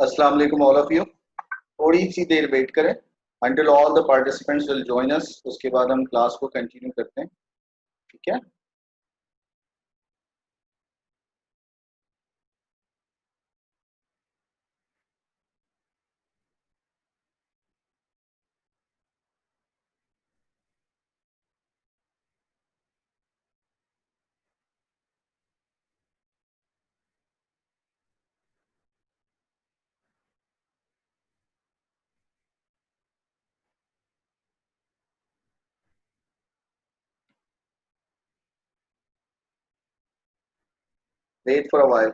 अस्सलाम वालेकुम all of you. थोड़ी सी देर वेट करें until all the participants will join us। उसके बाद हम क्लास को कंटिन्यू करते हैं, ठीक है। Wait for a while.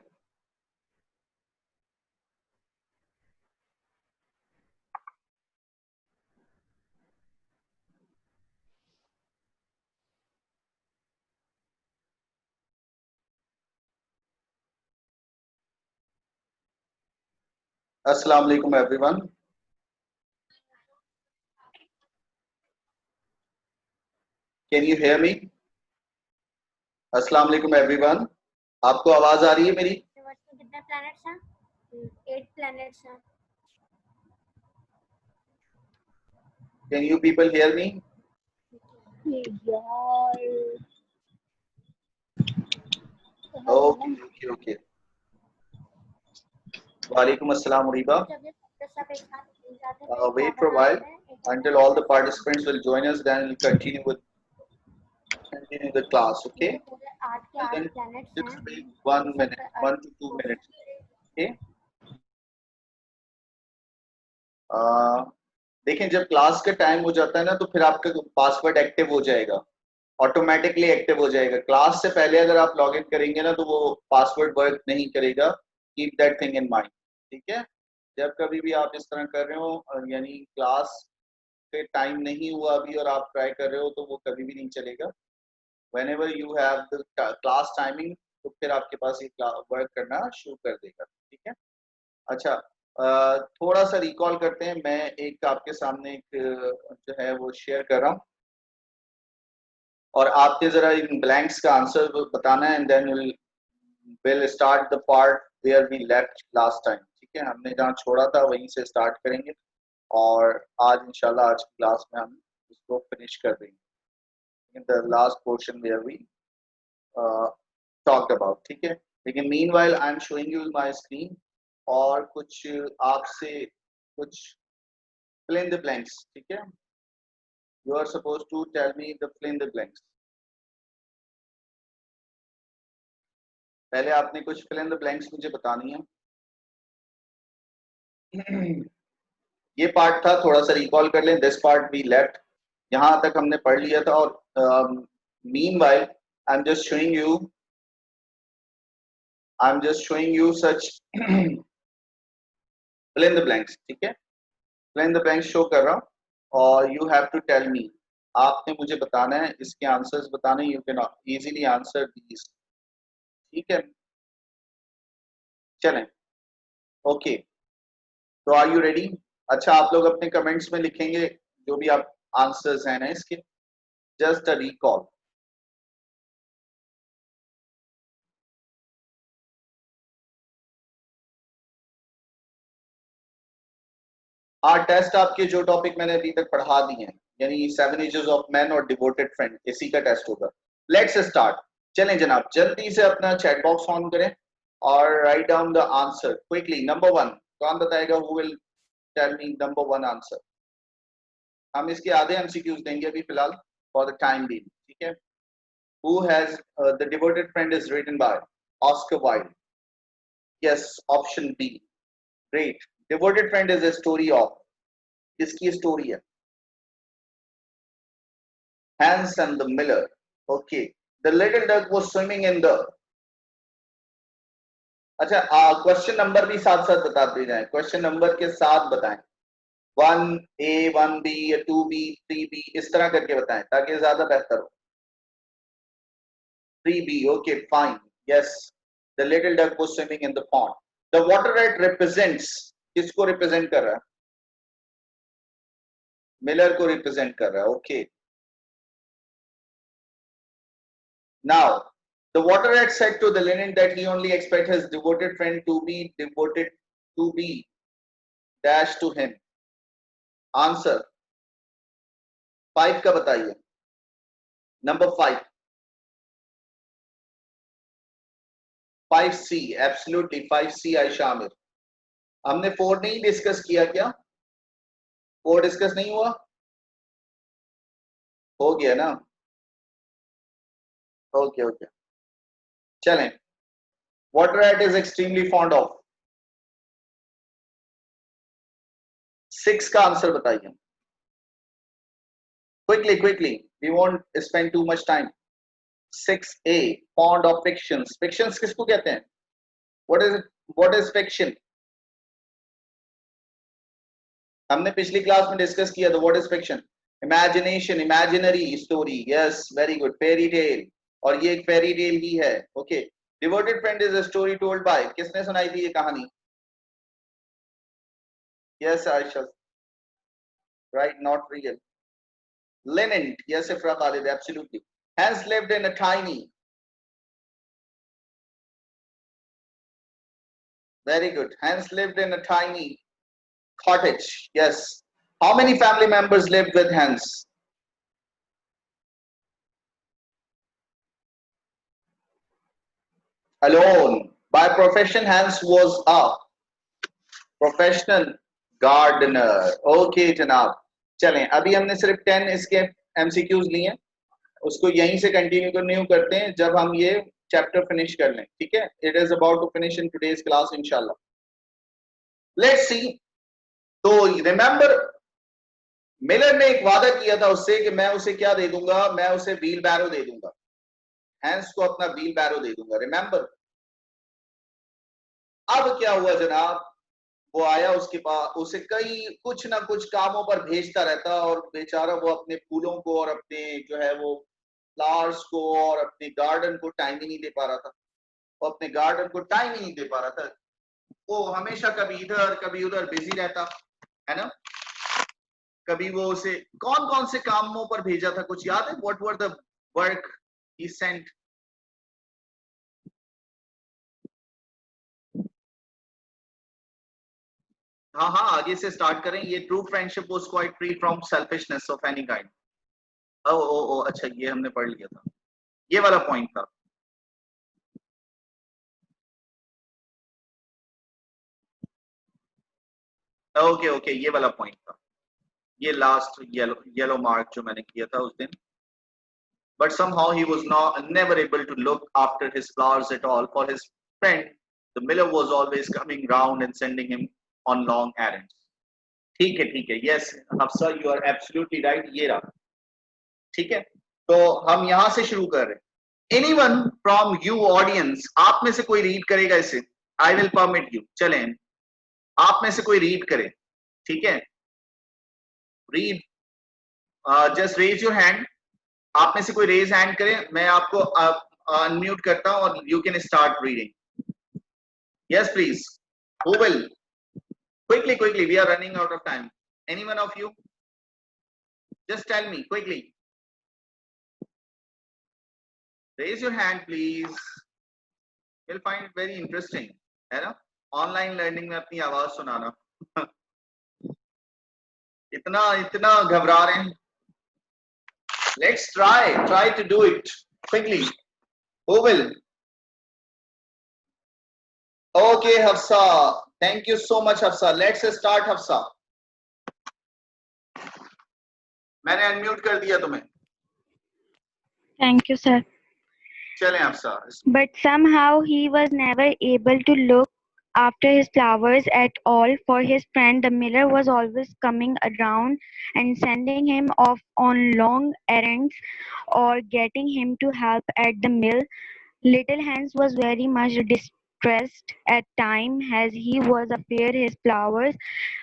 अस्सलाम वालेकुम everyone. Can you hear me? अस्सलाम वालेकुम एवरीवन। आपको आवाज आ रही है मेरी? कितने प्लैनेट्स हैं? 8 प्लैनेट्स हैं। Can you people hear me? Okay okay okay. वालेकुम अस्सलाम मुरीबा। Wait for a while until all the participants will join us, then we'll continue the class, okay? And then just wait 1 minute, 1 to 2 minutes, okay? देखें, जब class का time हो जाता है ना, तो फिर आपका पासवर्ड एक्टिव हो जाएगा, ऑटोमेटिकली एक्टिव हो जाएगा। क्लास से पहले अगर आप लॉग इन करेंगे ना, तो वो पासवर्ड वर्क नहीं करेगा। Keep that thing in mind, ठीक है। जब कभी भी आप इस तरह कर रहे हो, यानी क्लास पे टाइम नहीं हुआ अभी और आप ट्राई कर रहे हो, तो वो कभी भी नहीं चलेगा। whenever you have the class timing, तो फिर आपके पास ये वर्क करना शुरू कर देगा, ठीक है। अच्छा, थोड़ा सा रिकॉल करते हैं। मैं एक आपके सामने एक जो है वो शेयर कर रहा हूँ, और आपके जरा इन ब्लैंक्स का आंसर बताना है, and then will start the part where we left last time, ठीक है। हमने जहाँ छोड़ा था वहीं से स्टार्ट करेंगे, और आज इंशाल्लाह आज की क्लास में हम इसको फिनिश कर देंगे in the last portion where we talked about, ठीक है। लेकिन meanwhile I am showing you my screen, और कुछ आपसे कुछ fill in the blanks, ठीक है। You are supposed to tell me the fill in the blanks। पहले आपने कुछ fill in the blanks मुझे बतानी है। ये पार्ट था, थोड़ा सा रिकॉल कर लें। दिस पार्ट वी लेफ्ट, यहाँ तक हमने पढ़ लिया था। और meanwhile I am just showing you such fill in the blanks, ठीक है। fill in the blanks show कर रहा हूँ, और you have to tell me, आपने मुझे बताना है, इसके आंसर्स बताने। You can easily answer these, ठीक है। चलें, ओके। तो आर यू रेडी? अच्छा, आप लोग अपने कमेंट्स में लिखेंगे जो भी आप आंसर्स हैं ना इसके। Just a recall. टेस्ट आपके जो टॉपिक मैंने अभी तक पढ़ा दिए हैं, यानी 7 एजेस ऑफ मैन और डिवोटेड फ्रेंड, इसी का टेस्ट होगा। Let's start. चलें जनाब, जल्दी से अपना चैट बॉक्स ऑन करें और write down the answer quickly. Number 1 कौन बताएगा? Who will tell me number 1 answer? हम इसके आधे एमसीक्यूज देंगे अभी फिलहाल, फॉर द टाइम बीइंग, ठीक है। Who has the devoted friend is written by Oscar Wilde. Yes, option B. Great. Devoted friend is a story of, किसकी story है? Hans and the Miller. Okay. The little duck was swimming in the. अच्छा, question number भी साथ साथ बताते जाएं। Question number के साथ बताएं। 1A, 1B या 2B, 3B, इस तरह करके बताएं ताकि ज्यादा बेहतर हो। 3B, okay, fine. Yes, the little duck was swimming in the pond. The water rat represents, किसको रिप्रेजेंट कर रहा है? मिलर को रिप्रेजेंट कर रहा है, okay. Now, the water rat said to the linen that he only expects his devoted friend to be devoted to be dash to him. Answer 5 का बताइए. Number 5. 5C, absolutely 5C Ayesha Aamir. हमने 4 नहीं discuss किया क्या? 4 discuss नहीं हुआ? हो गया ना? Okay okay. चलें. What rat is extremely fond of? 6 का आंसर बताइए. Quickly, we won't spend too much time. 6A, fond of fictions. Fictions किसको कहते हैं? What is it? What is fiction? हमने पिछली क्लास में डिस्कस किया था. What is fiction? Imagination, imaginary story. Yes, very good. Fairy tale. और ये एक fairy tale ही है. Okay. Devoted friend is a story told by. किसने सुनाई थी ये कहानी? Yes, Aisha. Right, not real. Lenant. Yes, Ifra Khalid. Absolutely. Hans lived in a tiny. Very good. Hans lived in a tiny cottage. Yes. How many family members lived with Hans? Alone. By profession, Hans was a professional gardener. Okay जनाब. चलें, अभी हमने सिर्फ 10 इसके MCQs लिए हैं. उसको यहीं से कंटिन्यू करते हैं जब हम ये चैप्टर फिनिश कर लें. ठीक है. It is about to finish in today's class इंशाल्लाह. Let's see. तो रिमेंबर, मिलर ने एक वादा किया था उससे कि मैं उसे क्या दे दूंगा? मैं उसे व्हील बैरो दे दूंगा. हैंस को अपना व्हील बैरो दे दूंगा. रिमेंबर. अब क्या हुआ जनाब? वो आया, उसके पास उसे कई कुछ ना कुछ कामों पर भेजता रहता और बेचारा वो अपने फूलों को और अपने जो है वो फ्लावर्स को और अपने गार्डन को टाइम ही नहीं दे पा रहा था. वो अपने गार्डन को टाइम ही नहीं दे पा रहा था. वो हमेशा कभी इधर कभी उधर बिजी रहता है ना. कभी वो उसे कौन कौन से कामों पर भेजा था कुछ याद है? What were the work he sent? हाँ हाँ, आगे से स्टार्ट करें. ये true friendship was quite free from selfishness of any kind. ओ ओ ओ, अच्छा, ये हमने पढ़ लिया था. ये वाला पॉइंट था. ओके ओके, ये वाला पॉइंट था. ये लास्ट येलो मार्क जो मैंने किया था उस दिन. But somehow he was never able to look after his flowers at all. For his friend, the miller was always coming round and sending him on long errands. ठीक है. Yes, Hafsa, you are absolutely right. ये रहा. ठीक है. तो हम यहां से शुरू कर रहे हैं. Anyone from you audience, आप में से कोई रीड करेगा इसे? I will permit you. चलें, आप में से कोई रीड करे. ठीक है. Read. Just raise your hand. आप में से कोई रेज हैंड करे, मैं आपको अनम्यूट करता हूं और you can start reading. Yes please. Who will? Quickly, we are running out of time. Anyone of you? Just tell me quickly. Raise your hand please. Will find it very interesting, है ना, online learning में अपनी आवाज सुनाना. इतना घबरा रहे हैं. Let's try to do it quickly. Who will? Okay, Hafsa. Thank you so much, Hafsa. Let's start, Hafsa. मैंने अनम्यूट कर दिया तुम्हें. Thank you, sir. चलें Hafsa. But somehow he was never able to look after his flowers at all. For his friend, the miller was always coming around and sending him off on long errands or getting him to help at the mill. Little Hans was very much distressed at times, as he was afraid his flowers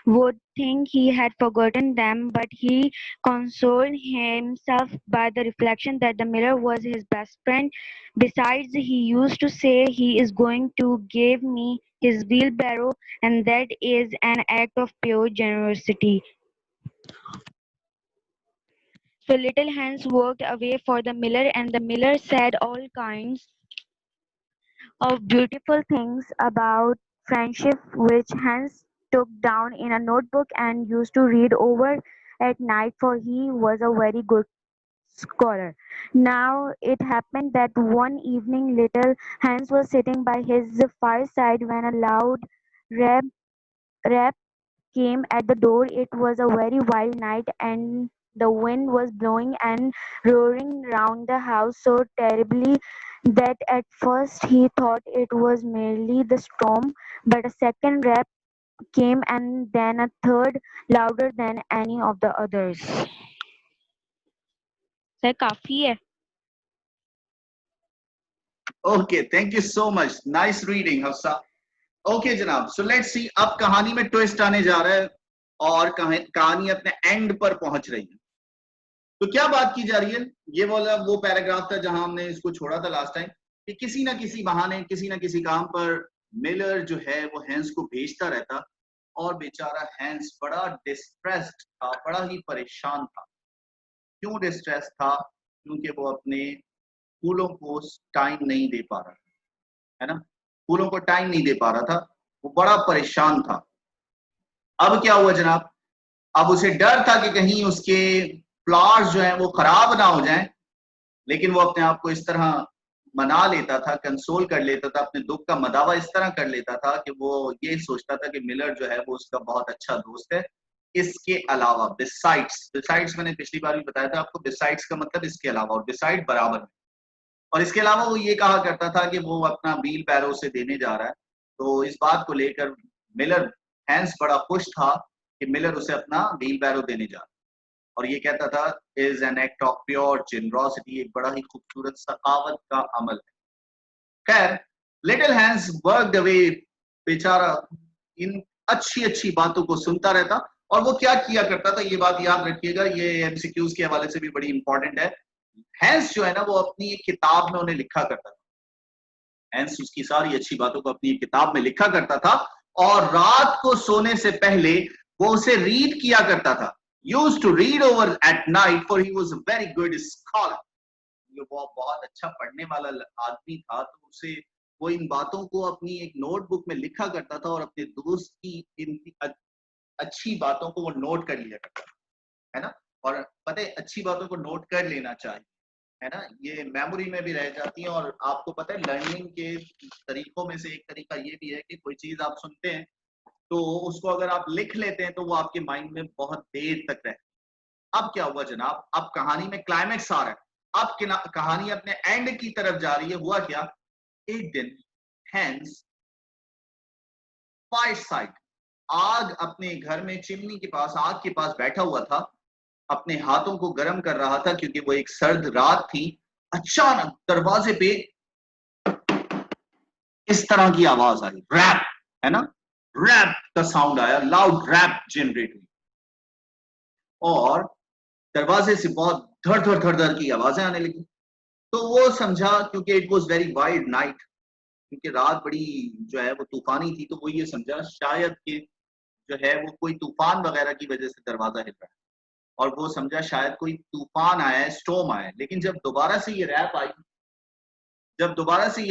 would think he had forgotten them, but he consoled himself by the reflection that the miller was his best friend. Besides, he used to say, "He is going to give me his wheelbarrow, and that is an act of pure generosity." So little Hans walked away for the miller, and the miller said all kinds of beautiful things about friendship, which Hans took down in a notebook and used to read over at night, for he was a very good scholar. Now it happened that one evening little Hans was sitting by his fireside when a loud rap rap came at the door. It was a very wild night, and the wind was blowing and roaring round the house so terribly that at first he thought it was merely the storm, but a second rap came and then a third, louder than any of the others. Sir काफी है. Okay, thank you so much. Nice reading, Hafsa. Okay, जनाब. So let's see. अब कहानी में twist आने जा रहा है और कहानी अपने एंड पर पहुंच रही है. तो क्या बात की जा रही है? ये वाला वो पैराग्राफ था जहां हमने इसको छोड़ा था लास्ट टाइम, कि किसी ना किसी बहाने किसी ना किसी काम पर मिलर जो है वो हैंस को भेजता रहता, और बेचारा हैंस बड़ा डिस्ट्रेस्ड था, बड़ा ही परेशान था. क्यों डिस्ट्रेस था? क्योंकि वो अपने फूलों को टाइम नहीं दे पा रहा था, है ना. फूलों को टाइम नहीं दे पा रहा था, वो बड़ा परेशान था. अब क्या हुआ जनाब? अब उसे डर था कि कहीं उसके फ्लावर्स जो हैं वो खराब ना हो जाएं, लेकिन वो अपने आप को इस तरह मना लेता था, कंसोल कर लेता था, अपने दुख का मदावा इस तरह कर लेता था कि वो ये सोचता था कि मिलर जो है वो उसका बहुत अच्छा दोस्त है. इसके अलावा बिसाइड्स, बिसाइड्स मैंने पिछली बार भी बताया था आपको, बिसाइड्स का मतलब इसके अलावा, और बिसाइड बराबर में. और इसके अलावा वो ये कहा करता था कि वो अपना व्हील बैरो से देने जा रहा है. तो इस बात को लेकर मिलर, हैंस बड़ा खुश था कि मिलर उसे अपना व्हील बैरो देने जा रहा है, और ये कहता था is an act of pure generosity, एक बड़ा ही खूबसूरत सखावत का अमल है. खैर, लिटिल हैंस वर्कड अवे, बेचारा इन अच्छी अच्छी बातों को सुनता रहता. और वो क्या किया करता था, ये बात याद रखिएगा, ये एमसीक्यूज के हवाले से भी बड़ी इंपॉर्टेंट है. हैंस जो है ना वो अपनी एक किताब में उन्हें लिखा करता था. हैंस उसकी सारी अच्छी बातों को अपनी किताब में लिखा करता था, और रात को सोने से पहले वो उसे रीड किया करता था. Used to read over at night, for he was a very good scholar. वो बहुत अच्छा पढ़ने वाला आदमी था, तो उसे वो इन बातों को अपनी एक नोटबुक में लिखा करता था, और अपने दोस्त की इन अच्छी बातों को वो नोट कर लिया करता था, है ना. और पता है, अच्छी बातों को नोट कर लेना चाहिए, है ना. ये मेमोरी में भी रह जाती है. और आपको पता है लर्निंग के तरीकों में से एक तरीका ये भी है कि कोई चीज आप सुनते हैं तो उसको अगर आप लिख लेते हैं तो वो आपके माइंड में बहुत देर तक रहती है. अब क्या हुआ जनाब? अब कहानी में क्लाइमेक्स आ रहा है. अब कहानी अपने एंड की तरफ जा रही है. हुआ क्या? एक दिन हैंस फायर साइड, आग अपने घर में चिमनी के पास, आग के पास बैठा हुआ था, अपने हाथों को गर्म कर रहा था क्योंकि वो एक सर्द रात थी. अचानक दरवाजे पे इस तरह की आवाज आई, रैप, है ना. रैप का साउंड आया, लाउड रैप जनरेट हुई, और दरवाजे से बहुत धड़ धड़ धड़ धड़ की आवाजें आने लगी. तो वो समझा, क्योंकि it was very wild night, क्योंकि रात बड़ी जो है वो तूफानी थी, तो वो ये समझा शायद कि जो है वो कोई तूफान वगैरह की वजह से दरवाजा हिल रहा है, और वो समझा शायद कोई तूफान आया है, स्टॉर्म आया है. लेकिन जब दोबारा से ये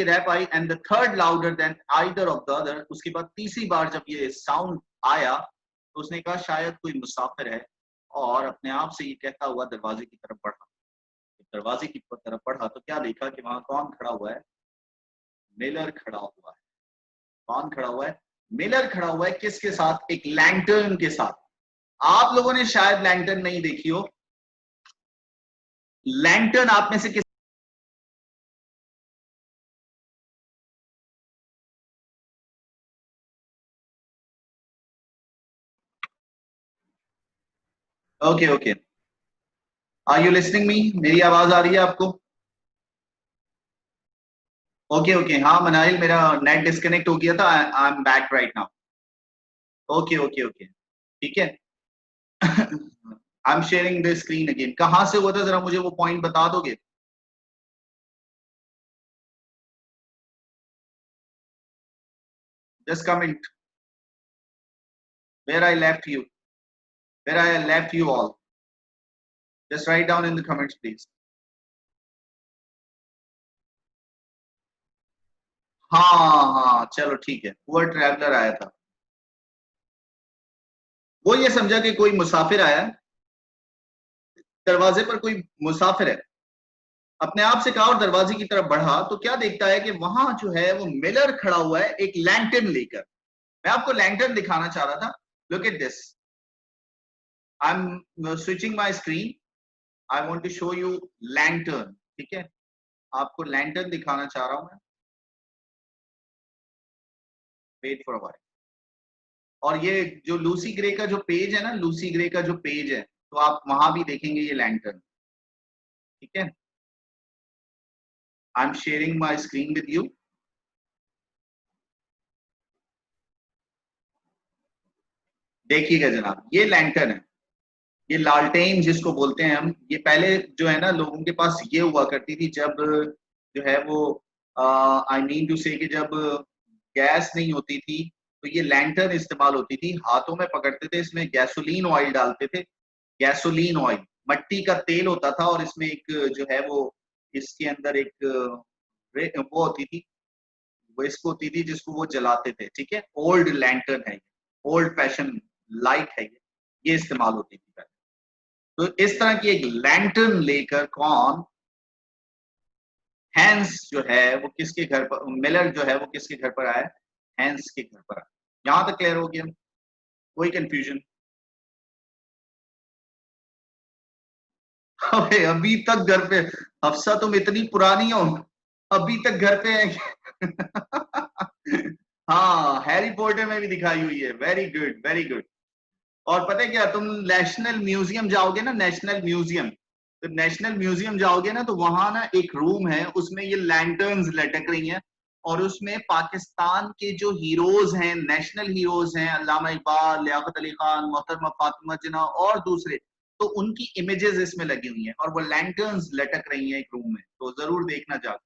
रैप आई, and the third louder than either of the other, उसके बाद तीसरी बार जब ये साउंड आया तो उसने कहा शायद कोई मुसाफिर है, और अपने आप से ये कहता हुआ दरवाजे की तरफ बढ़ा. दरवाजे की तरफ बढ़ा तो क्या देखा कि वहां कौन खड़ा हुआ है? मिलर खड़ा हुआ है. कौन खड़ा हुआ है? मिलर खड़ा हुआ है. किसके साथ? एक लैंटर्न के साथ. आप लोगों ने शायद लैंटर्न नहीं देखी हो. लैंटर्न आप में से किस okay okay, are you listening me? मेरी आवाज आ रही है आपको? ओके ओके, हाँ मनाइल, मेरा नेट डिस्कनेक्ट हो गया था. I am back right now. Okay okay okay, ठीक है. I am sharing the screen again. कहां से हुआ था, जरा मुझे वो पॉइंट बता दोगे? Just comment where I left you, where I left you all. Just write down in the comments, please. हाँ हाँ, चलो ठीक है. पुअर ट्रैवलर आया था. वो ये समझा कि कोई मुसाफिर आया, दरवाजे पर कोई मुसाफिर है, अपने आप से कहा और दरवाजे की तरफ बढ़ा, तो क्या देखता है कि वहां जो है वो मिलर खड़ा हुआ है एक लैंटर्न लेकर। मैं आपको लैंटर्न दिखाना चाह रहा था। Look at this, I am switching my screen, I want to show you lantern. ठीक है, आपको लैंटर्न दिखाना चाह रहा हूं मैं, वेट फॉर अ व्हाइल। और ये जो लूसी ग्रे का जो पेज है ना, लूसी ग्रे का जो पेज है, तो आप वहां भी देखेंगे ये लैंटर्न। ठीक है, I am sharing my screen with you. देखिएगा जनाब, ये लैंटर्न है, ये लालटेन जिसको बोलते हैं हम। ये पहले जो है ना लोगों के पास ये हुआ करती थी, जब जो है वो आई मीन टू से कि जब गैस नहीं होती थी तो ये लैंटर्न इस्तेमाल होती थी। हाथों में पकड़ते थे, इसमें गैसोलीन ऑयल डालते थे, गैसोलीन ऑयल, मट्टी का तेल होता था, और इसमें एक जो है वो इसके अंदर एक वो होती थी, वो इसको होती थी जिसको वो जलाते थे। ठीक है, ओल्ड लैंटर्न है, ओल्ड फैशन लाइट है ये इस्तेमाल होती थी पहले। तो इस तरह की एक लैंटर्न लेकर कौन, हैंस जो है वो किसके घर पर, मिलर जो है वो किसके घर पर आया, हैंस के घर पर आया। यहां तक क्लियर हो गया, कोई कंफ्यूजन? अबे अभी तक घर पे, हफ्सा तुम इतनी पुरानी हो, अभी तक घर पे है। हाँ, हैरी पॉटर में भी दिखाई हुई है। Very good, very good. और पता है क्या, तुम नेशनल म्यूजियम जाओगे ना, नेशनल म्यूजियम, तो नेशनल म्यूजियम जाओगे ना, तो वहां ना एक रूम है, उसमें ये लैंटर्न्स लटक रही हैं, और उसमें पाकिस्तान के जो हीरोज हैं, नेशनल हीरोज हैं, अल्लामा इकबाल, लियाकत अली खान, मोहतरमा फातिमा जिन्ना और दूसरे, तो उनकी इमेजेस इसमें लगी हुई हैं, और वो लैंटर्न्स लटक रही हैं एक रूम में, तो जरूर देखना जाकर।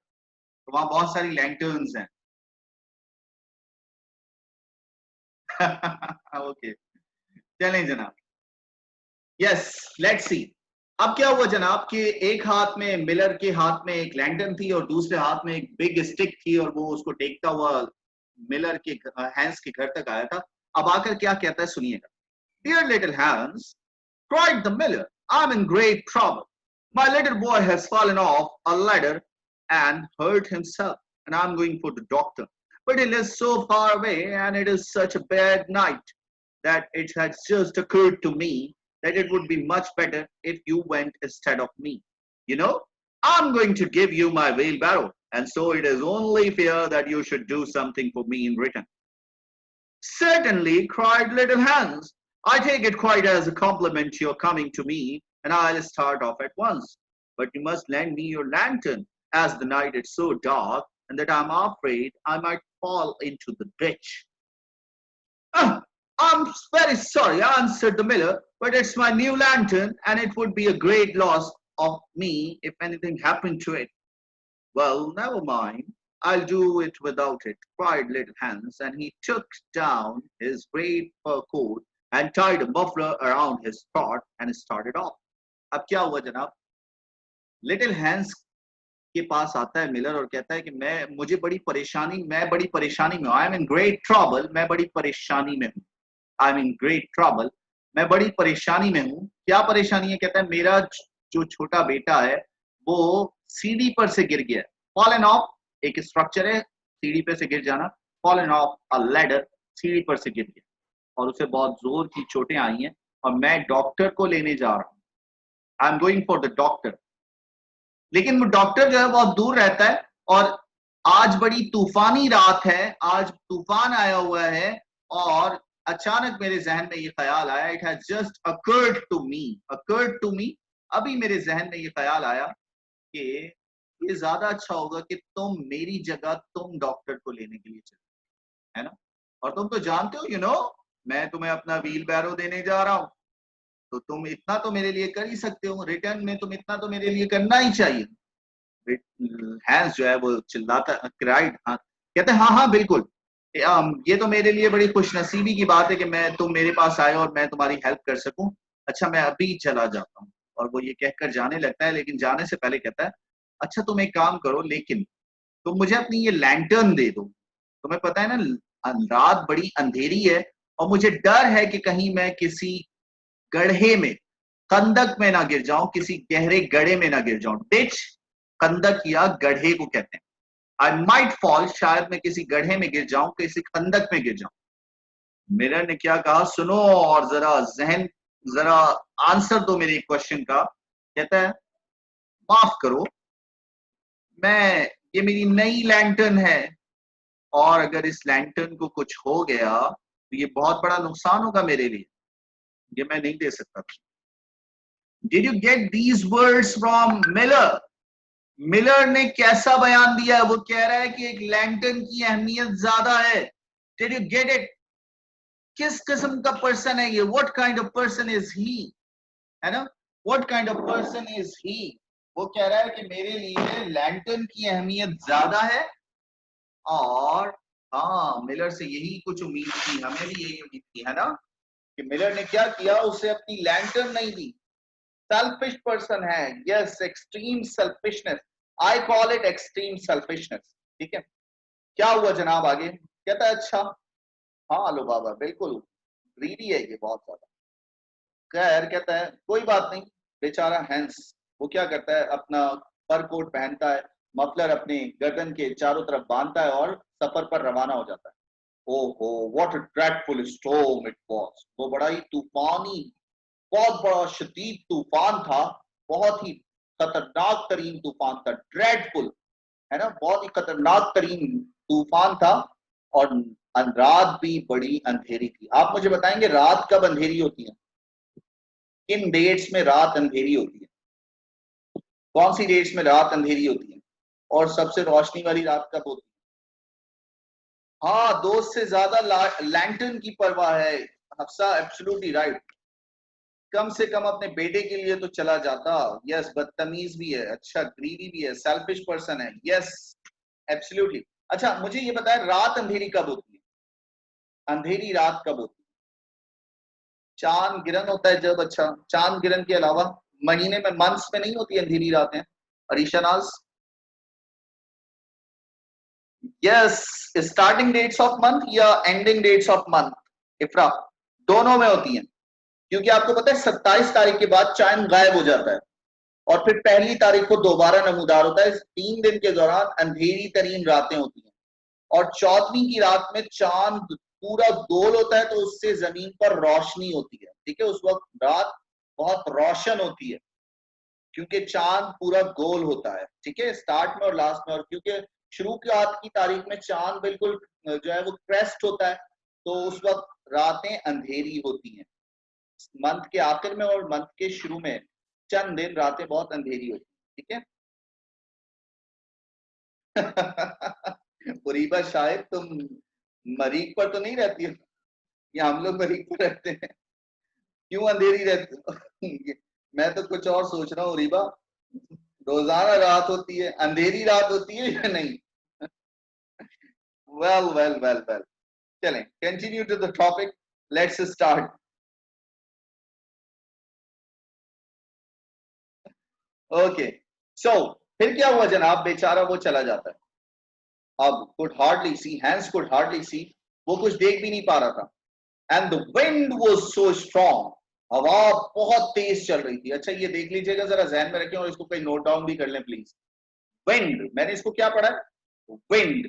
तो वहां बहुत सारी लैंटर्न्स हैं। ओके, चलें जनाब। Yes, let's see. अब क्या हुआ जनाब कि एक हाथ में, मिलर के हाथ में एक लैंटर्न थी और दूसरे हाथ में एक बिग स्टिक थी, और वो उसको टेकता हुआ मिलर के हैंस के घर तक आया था। अब आकर क्या कहता है सुनिएगा। Dear little Hans, cried the miller, I'm in great trouble. My little boy has fallen off a ladder and hurt himself, and I'm going for the doctor. But he lives so far away, and it is such a bad night that it has just occurred to me that it would be much better if you went instead of me. You know, I'm going to give you my wheelbarrow, and so it is only fair that you should do something for me in return. Certainly, cried little Hans. I take it quite as a compliment you're coming to me, and I'll start off at once. But you must lend me your lantern, as the night is so dark, and that I'm afraid I might fall into the ditch. "Ah, I'm very sorry," answered the miller, "but it's my new lantern, and it would be a great loss of me if anything happened to it." "Well, never mind. I'll do it without it," cried little Hans, and he took down his great fur coat and tied a muffler around his throat and started off. अब क्या हुआ जनाब, little hence के पास आता है Miller और कहता है कि मुझे बड़ी परेशानी, मैं बड़ी परेशानी में हूँ। I am in great trouble, मैं बड़ी परेशानी में हूँ। I am in great trouble, मैं बड़ी परेशानी में हूँ। क्या परेशानी है? कहता है मेरा जो छोटा बेटा है वो सीढ़ी पर से गिर गया। फॉलन ऑफ एक स्ट्रक्चर है, सीढ़ी पर से गिर जाना। फॉलन ऑफ अ लैडर, सीढ़ी पर से गिर गया और उसे बहुत जोर की चोटें आई हैं और मैं डॉक्टर को लेने जा रहा हूँ। I am going for the doctor. लेकिन वो डॉक्टर जो है बहुत दूर रहता है और आज बड़ी तूफानी रात है, आज तूफान आया हुआ है और अचानक मेरे जहन में ये ख्याल आया, it has just occurred to me, अभी मेरे जहन में ये ख्याल आया कि ये ज्यादा अच्छा होगा कि तुम मेरी जगह तुम डॉक्टर को लेने के लिए चले, है ना? और तुम तो जानते हो, मैं तुम्हें अपना व्हील बैरो देने जा रहा हूं, तो तुम इतना तो मेरे लिए कर ही सकते हो, रिटर्न में तुम इतना तो मेरे लिए करना ही चाहिए। हैंस जो है वो चिल्लाता, क्राइड, हाँ, कहते हैं हाँ हाँ बिल्कुल, ये तो मेरे लिए बड़ी खुशनसीबी की बात है कि तुम मेरे पास आए और मैं तुम्हारी हेल्प कर सकूं। अच्छा, मैं अभी चला जाता हूँ। और वो ये कहकर जाने लगता है, लेकिन जाने से पहले कहता है, अच्छा तुम एक काम करो, लेकिन तुम मुझे अपनी ये लैंटर्न दे दो। तुम्हें पता है ना, रात बड़ी अंधेरी है और मुझे डर है कि कहीं मैं किसी गड्ढे में, कंदक में ना गिर जाऊं, किसी गहरे गड्ढे में ना गिर जाऊं। डिच कंदक या गड्ढे को कहते हैं। आई माइट फॉल, शायद मैं किसी गड्ढे में गिर जाऊं, किसी खंदक में गिर जाऊं। मिरर ने क्या कहा, सुनो और जरा आंसर दो मेरे क्वेश्चन का। कहता है माफ करो, मैं, ये मेरी नई लैंटर्न है, और अगर इस लैंटर्न को कुछ हो गया तो ये बहुत बड़ा नुकसान होगा मेरे लिए, ये मैं नहीं दे सकता। Did you get these words from Miller? Miller ने कैसा बयान दिया है? वो कह रहा है कि एक लैंटर्न की अहमियत ज्यादा है। Did you get it? किस किस्म का पर्सन है ये? What kind of person is he, है ना? What kind of person is he? वो कह रहा है कि मेरे लिए लैंटर्न की अहमियत ज्यादा है। और हाँ, मिलर से यही कुछ उम्मीद थी, हमें भी यही उम्मीद थी, है ना, कि मिलर ने क्या किया, उसे अपनी लैंटर्न नहीं दी। सेल्फिश पर्सन है, yes, extreme selfishness, I call it extreme selfishness. ठीक है, क्या हुआ जनाब आगे? कहता है अच्छा, हाँ लो बाबा, बिल्कुल ग्रीडी है ये बहुत ज्यादा। खैर, कहता है कोई बात नहीं, बेचारा हैंस, वो क्या करता है, अपना फर कोट पहनता है, मफलर अपने गर्दन के चारों तरफ बांधता है और सफर पर रवाना हो जाता है। ओहो, what a dreadful storm it was. वो बड़ा ही तूफानी, बहुत बड़ा शदीद तूफान था, बहुत ही खतरनाक तरीन तूफान था, ड्रेडफुल, है ना, बहुत ही खतरनाक तरीन तूफान था। और रात भी बड़ी अंधेरी थी। आप मुझे बताएंगे रात कब अंधेरी होती है? किन डेट्स में रात अंधेरी होती है? कौन सी डेट्स में रात अंधेरी होती है? और सबसे रोशनी वाली रात कब होती है? हाँ, दोस्त से ज्यादा लैंटर्न की परवाह है। Hafsa absolutely right. कम से कम अपने बेटे के लिए तो चला जाता। यस, बदतमीज भी है, अच्छा ग्रीडी भी है, सेल्फिश पर्सन है, यस एब्सोल्युटली। अच्छा, मुझे ये बताया रात अंधेरी कब होती है? अंधेरी रात कब होती है? चांद गिरन होता है जब। अच्छा, चांद गिरन के अलावा महीने में, मंथ्स में नहीं होती अंधेरी रातें? Arishnaz, yes, starting dates of month या ending dates of month? Ifra, दोनों में होती हैं, क्योंकि आपको पता है 27 तारीख के बाद चांद गायब हो जाता है और फिर पहली तारीख को दोबारा नमूदार होता है। 3 दिन के दौरान अंधेरी तरीन रातें होती हैं और 14वीं की रात में चांद पूरा गोल होता है, तो उससे जमीन पर रोशनी होती है। ठीक है, उस वक्त रात बहुत रोशन होती है क्योंकि चांद पूरा गोल होता है। ठीक है, स्टार्ट में और लास्ट में। और क्योंकि शुरू की रात की तारीख में चांद बिल्कुल जो है वो क्रेस्ट होता है, तो उस वक्त रातें अंधेरी होती हैं। मंथ के आखिर में और मंथ के शुरू में चंद दिन रातें बहुत अंधेरी होती है। ठीक है। उरीबा, शायद तुम मरीख पर तो नहीं रहती हो, या हम लोग मरीख पर रहते हैं? क्यों अंधेरी रहती हो? मैं तो कुछ और सोच रहा हूँ उरीबा, रोजाना रात होती है, अंधेरी रात होती है या नहीं? वेल वेल वेल वेल, चलें, continue to the topic, let's start. Okay, so फिर क्या हुआ जनाब? बेचारा वो चला जाता है। अब could hardly see, Hans could hardly see, वो कुछ देख भी नहीं पा रहा था। And the wind was so strong, हवा बहुत तेज चल रही थी। अच्छा, ये देख लीजिएगा, जरा जहन में रखें और इसको कहीं नोट डाउन भी कर लें प्लीज। विंड, मैंने इसको क्या पढ़ा है? विंड,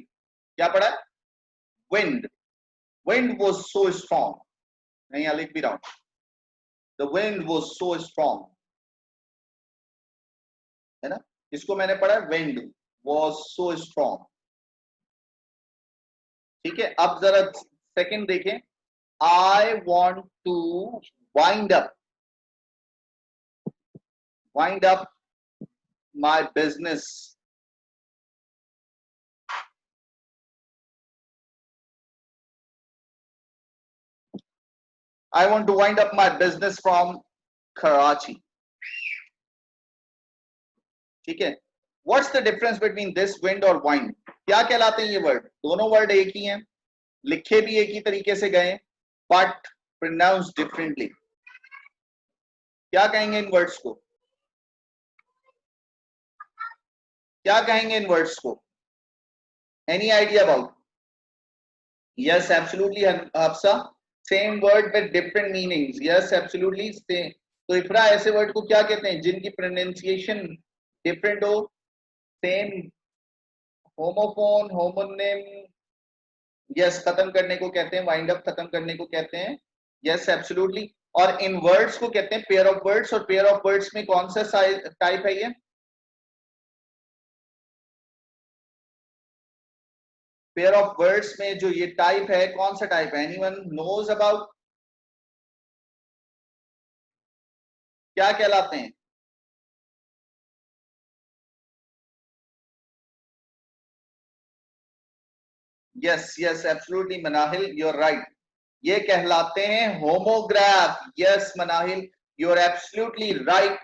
क्या पढ़ा है? Wind, wind was so strong, नहीं यहाँ लिख भी रहा हूं, the wind was so strong, है ना, इसको मैंने पढ़ा है wind was so strong। ठीक है, अब जरा सेकंड देखें, I want to wind up, wind up my business, I want to wind up my business from Karachi। ठीक है, what's the difference between this wind और वाइंड? क्या कहलाते हैं ये वर्ड? दोनों वर्ड एक ही हैं, लिखे भी एक ही तरीके से गए, बट प्रोनाउंस डिफरेंटली। क्या कहेंगे इन वर्ड्स को? क्या कहेंगे इन वर्ड्स को? Any idea about? Yes absolutely Hafsa, same word with different meanings, yes absolutely same. तो इफ्रा ऐसे वर्ड को क्या कहते हैं जिनकी प्रोनाउंसिएशन डिफरेंट हो? सेम, होमोफोन, होमोनिम, यस खत्म करने को कहते हैं, वाइंड अप खत्म करने को कहते हैं, यस एब्सोल्युटली। और इन वर्ड्स को कहते हैं पेयर ऑफ वर्ड्स, और पेयर ऑफ वर्ड्स में कौन सा टाइप है ये? पेयर ऑफ वर्ड्स में जो ये टाइप है कौन सा टाइप है? Anyone knows about? क्या कहलाते हैं? Yes yes absolutely Manahil, you are right, ये कहलाते हैं homograph. Yes Manahil, you are absolutely right,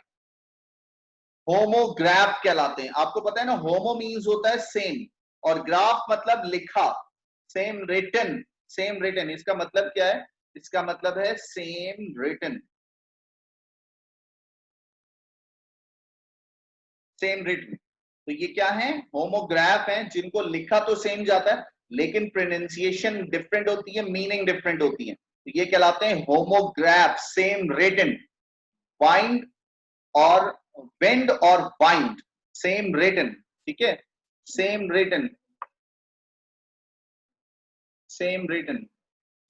homograph कहलाते हैं। आपको पता है ना, होमो मीन्स होता है सेम, और ग्राफ मतलब लिखा, सेम रिटन, सेम रिटन। इसका मतलब क्या है? इसका मतलब है सेम रिटन, सेम रिटन। तो ये क्या है? होमोग्राफ है, जिनको लिखा तो सेम जाता है लेकिन प्रोनाउंसिएशन डिफरेंट होती है, मीनिंग डिफरेंट होती है, तो ये कहलाते हैं होमोग्राफ, सेम रिटन। बाइंड और वेंड और बाइंड, सेम रिटन, ठीक है, सेम रिटन, सेम रिटन,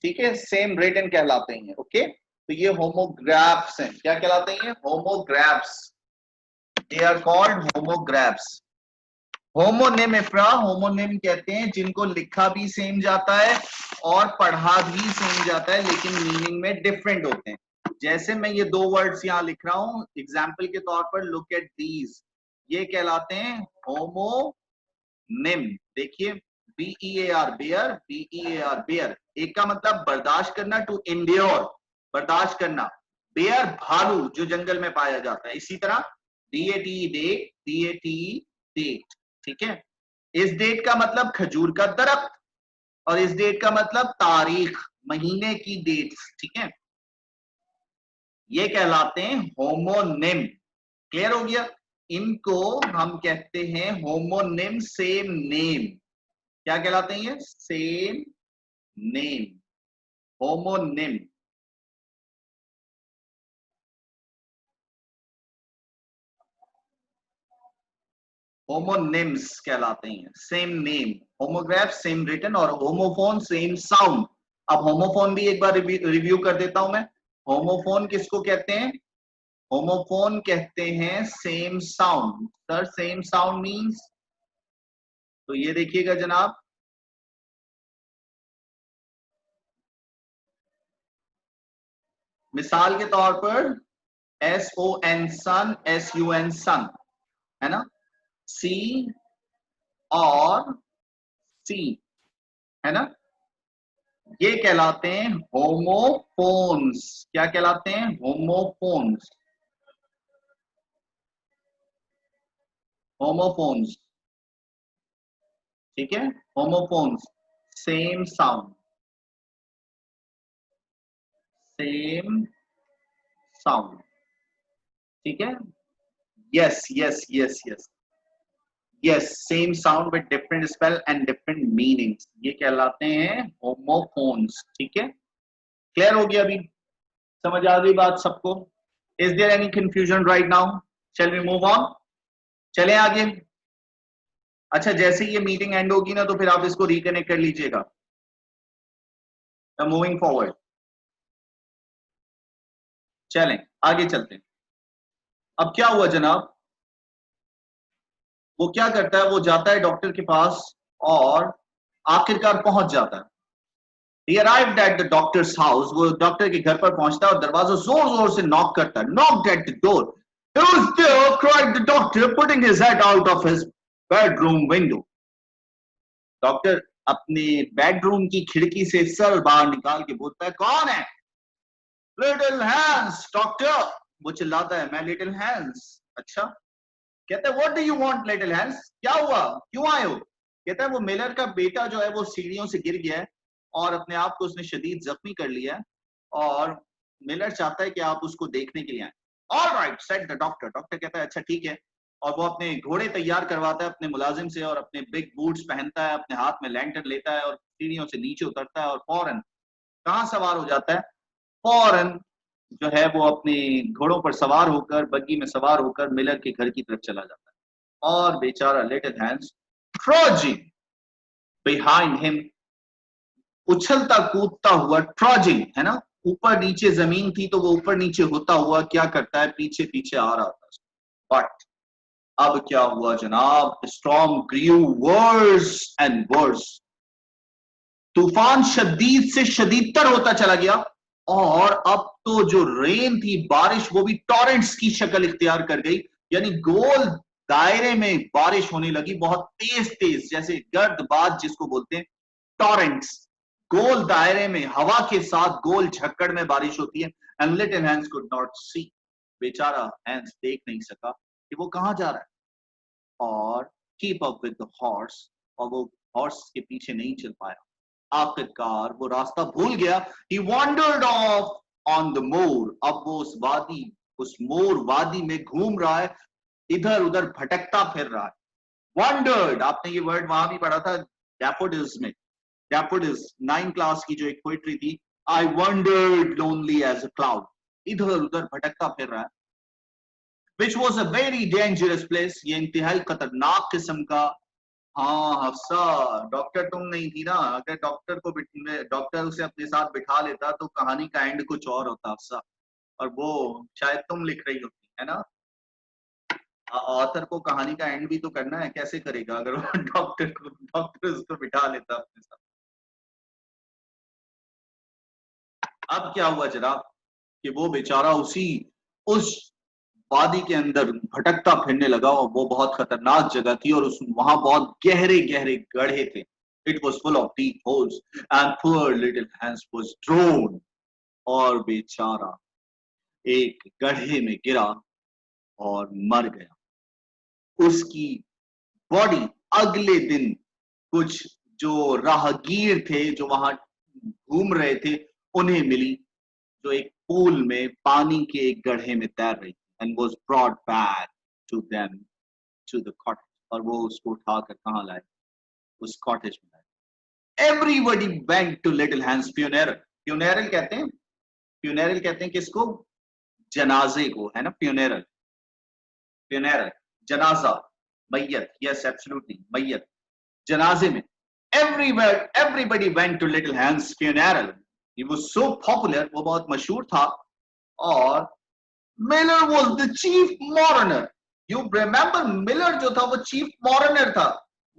ठीक है, सेम रिटन कहलाते हैं। ओके, तो ये होमोग्राफ्स हैं। क्या कहलाते हैं? Homographs, they are called homographs. Homonym Ifra, homonym कहते हैं जिनको लिखा भी सेम जाता है और पढ़ा भी सेम जाता है लेकिन मीनिंग में डिफरेंट होते हैं। जैसे मैं ये दो वर्ड्स यहां लिख रहा हूं एग्जाम्पल के तौर पर, लुक एट दीज, ये कहलाते हैं होमोनिम। देखिए, BEAR बेयर, BEAR बेयर, एक का मतलब बर्दाश्त करना, टू इंड्योर, बर्दाश्त करना। बेयर भालू जो जंगल में पाया जाता है। इसी तरह DATE डेट, DATE डेट, ठीक है। इस डेट का मतलब खजूर का दरख्त, और इस डेट का मतलब तारीख, महीने की डेट, ठीक है। ये कहलाते हैं होमोनिम। क्लियर हो गया? इनको हम कहते हैं होमोनिम, सेम नेम। क्या कहलाते हैं ये? Same name, homonym. होमोनिम्स कहलाते हैं, same name. Homograph same written, और होमोफोन सेम साउंड। अब होमोफोन भी एक बार रिव्यू कर देता हूं मैं। होमोफोन किसको कहते हैं? होमोफोन कहते हैं same sound. Sir same sound means, तो ये देखिएगा जनाब, मिसाल के तौर पर SON सन, SUN सन, है ना, C और C, है ना, ये कहलाते हैं होमोफोन्स। क्या कहलाते हैं? होमोफोन्स, होमोफोन्स, ठीक है, homophones, same sound, same sound, ठीक है। Yes yes yes yes yes, same sound with different spell and different meanings, ये कहलाते हैं होमोफोन्स, ठीक है। क्लियर हो गया? अभी समझ आ गई बात सबको? Is there any confusion right now? Shall we move on? चलें आगे। अच्छा, जैसे ये मीटिंग एंड होगी ना तो फिर आप इसको रिकनेक्ट कर लीजिएगा। मूविंग फॉरवर्ड, चलें आगे चलते हैं। अब क्या हुआ जनाब, वो क्या करता है, वो जाता है डॉक्टर के पास और आखिरकार पहुंच जाता है। He arrived at the doctor's house, वो डॉक्टर के घर पर पहुंचता है और दरवाजा जोर जोर से नॉक करता है। Knocked at the door. Who's there? cried the doctor, putting his head out of his bedroom window. Doctor अपने बेडरूम की खिड़की से सर बाहर निकाल के बोलता है, कौन है? लिटिल हैंस डॉक्टर, वो चिल्लाता है, मैं लिटिल हैंस। अच्छा, कहता है what do you want little Hans, क्या हुआ, क्यों आए हो? कहता है वो मिलर का बेटा जो है वो सीढ़ियों से गिर गया है और अपने आप को उसने शदीद जख्मी कर लिया है और मिलर चाहता है कि आप उसको देखने के लिए आए। All right said the doctor, doctor कहता है अच्छा ठीक है, और वो अपने घोड़े तैयार करवाता है अपने मुलाजिम से और अपने बिग बूट्स पहनता है, अपने हाथ में लैंटर्न लेता है और सीढ़ियों से नीचे उतरता है और फौरन कहाँ सवार हो जाता है? फौरन जो है वो अपने घोड़ों पर सवार होकर, बग्गी में सवार होकर मिलर के घर की तरफ चला जाता है। और बेचारा लिटिल हैंस ट्रॉजिंग बिहाइंड हिम, उछलता कूदता हुआ, ट्रॉजिंग है ना, ऊपर नीचे जमीन थी तो वो ऊपर नीचे होता हुआ क्या करता है, पीछे पीछे आ रहा था। बट अब क्या हुआ जनाब? Storm grew worse and worse, तूफान शदीद से शदीदतर होता चला गया, और अब तो जो रेन थी, बारिश, वो भी टॉरेंट्स की शक्ल इख्तियार कर गई, यानी गोल दायरे में बारिश होने लगी, बहुत तेज तेज, जैसे गर्दबाज जिसको बोलते हैं, टॉरेंट्स, गोल दायरे में हवा के साथ गोल झक्कड़ में बारिश होती है। And little Hans could not see, बेचारा हैंस देख नहीं सका कि वो कहां जा रहा है, और keep up with the horse, और वो हॉर्स के पीछे नहीं चल पाया। आखिरकार वो रास्ता भूल गया। He wandered off on the moor, अब वो उस वादी, उस मोर वादी में घूम रहा है, इधर उधर भटकता फिर रहा है। Wandered, आपने ये वर्ड वहां भी पढ़ा था डैफोडिल्स में, डैफोडिल्स 9 क्लास की जो एक पोइट्री थी, I wandered lonely as a cloud, इधर उधर भटकता फिर रहा है। Which was a very dangerous place, ये इंतहाई खतरनाक किस्म का। हाँ हफ्सा, डॉक्टर तुम नहीं थी ना, अगर डॉक्टर उसे अपने साथ बिठा लेता तो कहानी का एंड कुछ और होता हफ्सा, और वो शायद तुम लिख रही होती, है ना। ऑथर को कहानी का एंड भी तो करना है, कैसे करेगा अगर वो डॉक्टर उसको बिठा लेता अपने साथ। अब क्या हुआ जनाब कि वो बेचारा उस वादी के अंदर भटकता फिरने लगा, और वो बहुत खतरनाक जगह थी, और वहां बहुत गहरे गहरे गड्ढे थे। It was full of deep holes, and poor little Hans was drowned, और बेचारा एक गड्ढे में गिरा और मर गया। उसकी बॉडी अगले दिन कुछ जो राहगीर थे जो वहां घूम रहे थे उन्हें मिली, जो एक पूल में पानी के एक गड्ढे में तैर रही, and was brought back to them to the cottage, और वो उसको उठाकर कहाँ लाए? उस कॉटेज में लाए। Everybody went to little Hans funeral, funeral कहते हैं, funeral कहते हैं किसको? जनाजे को, है ना, funeral, funeral जनाजा, मैयत, yes absolutely, मैयत, जनाजे में। Everybody went to little Hans funeral, he was so popular, वो बहुत मशहूर था, और Miller was the chief mourner. You remember Miller जो था वो chief mourner था।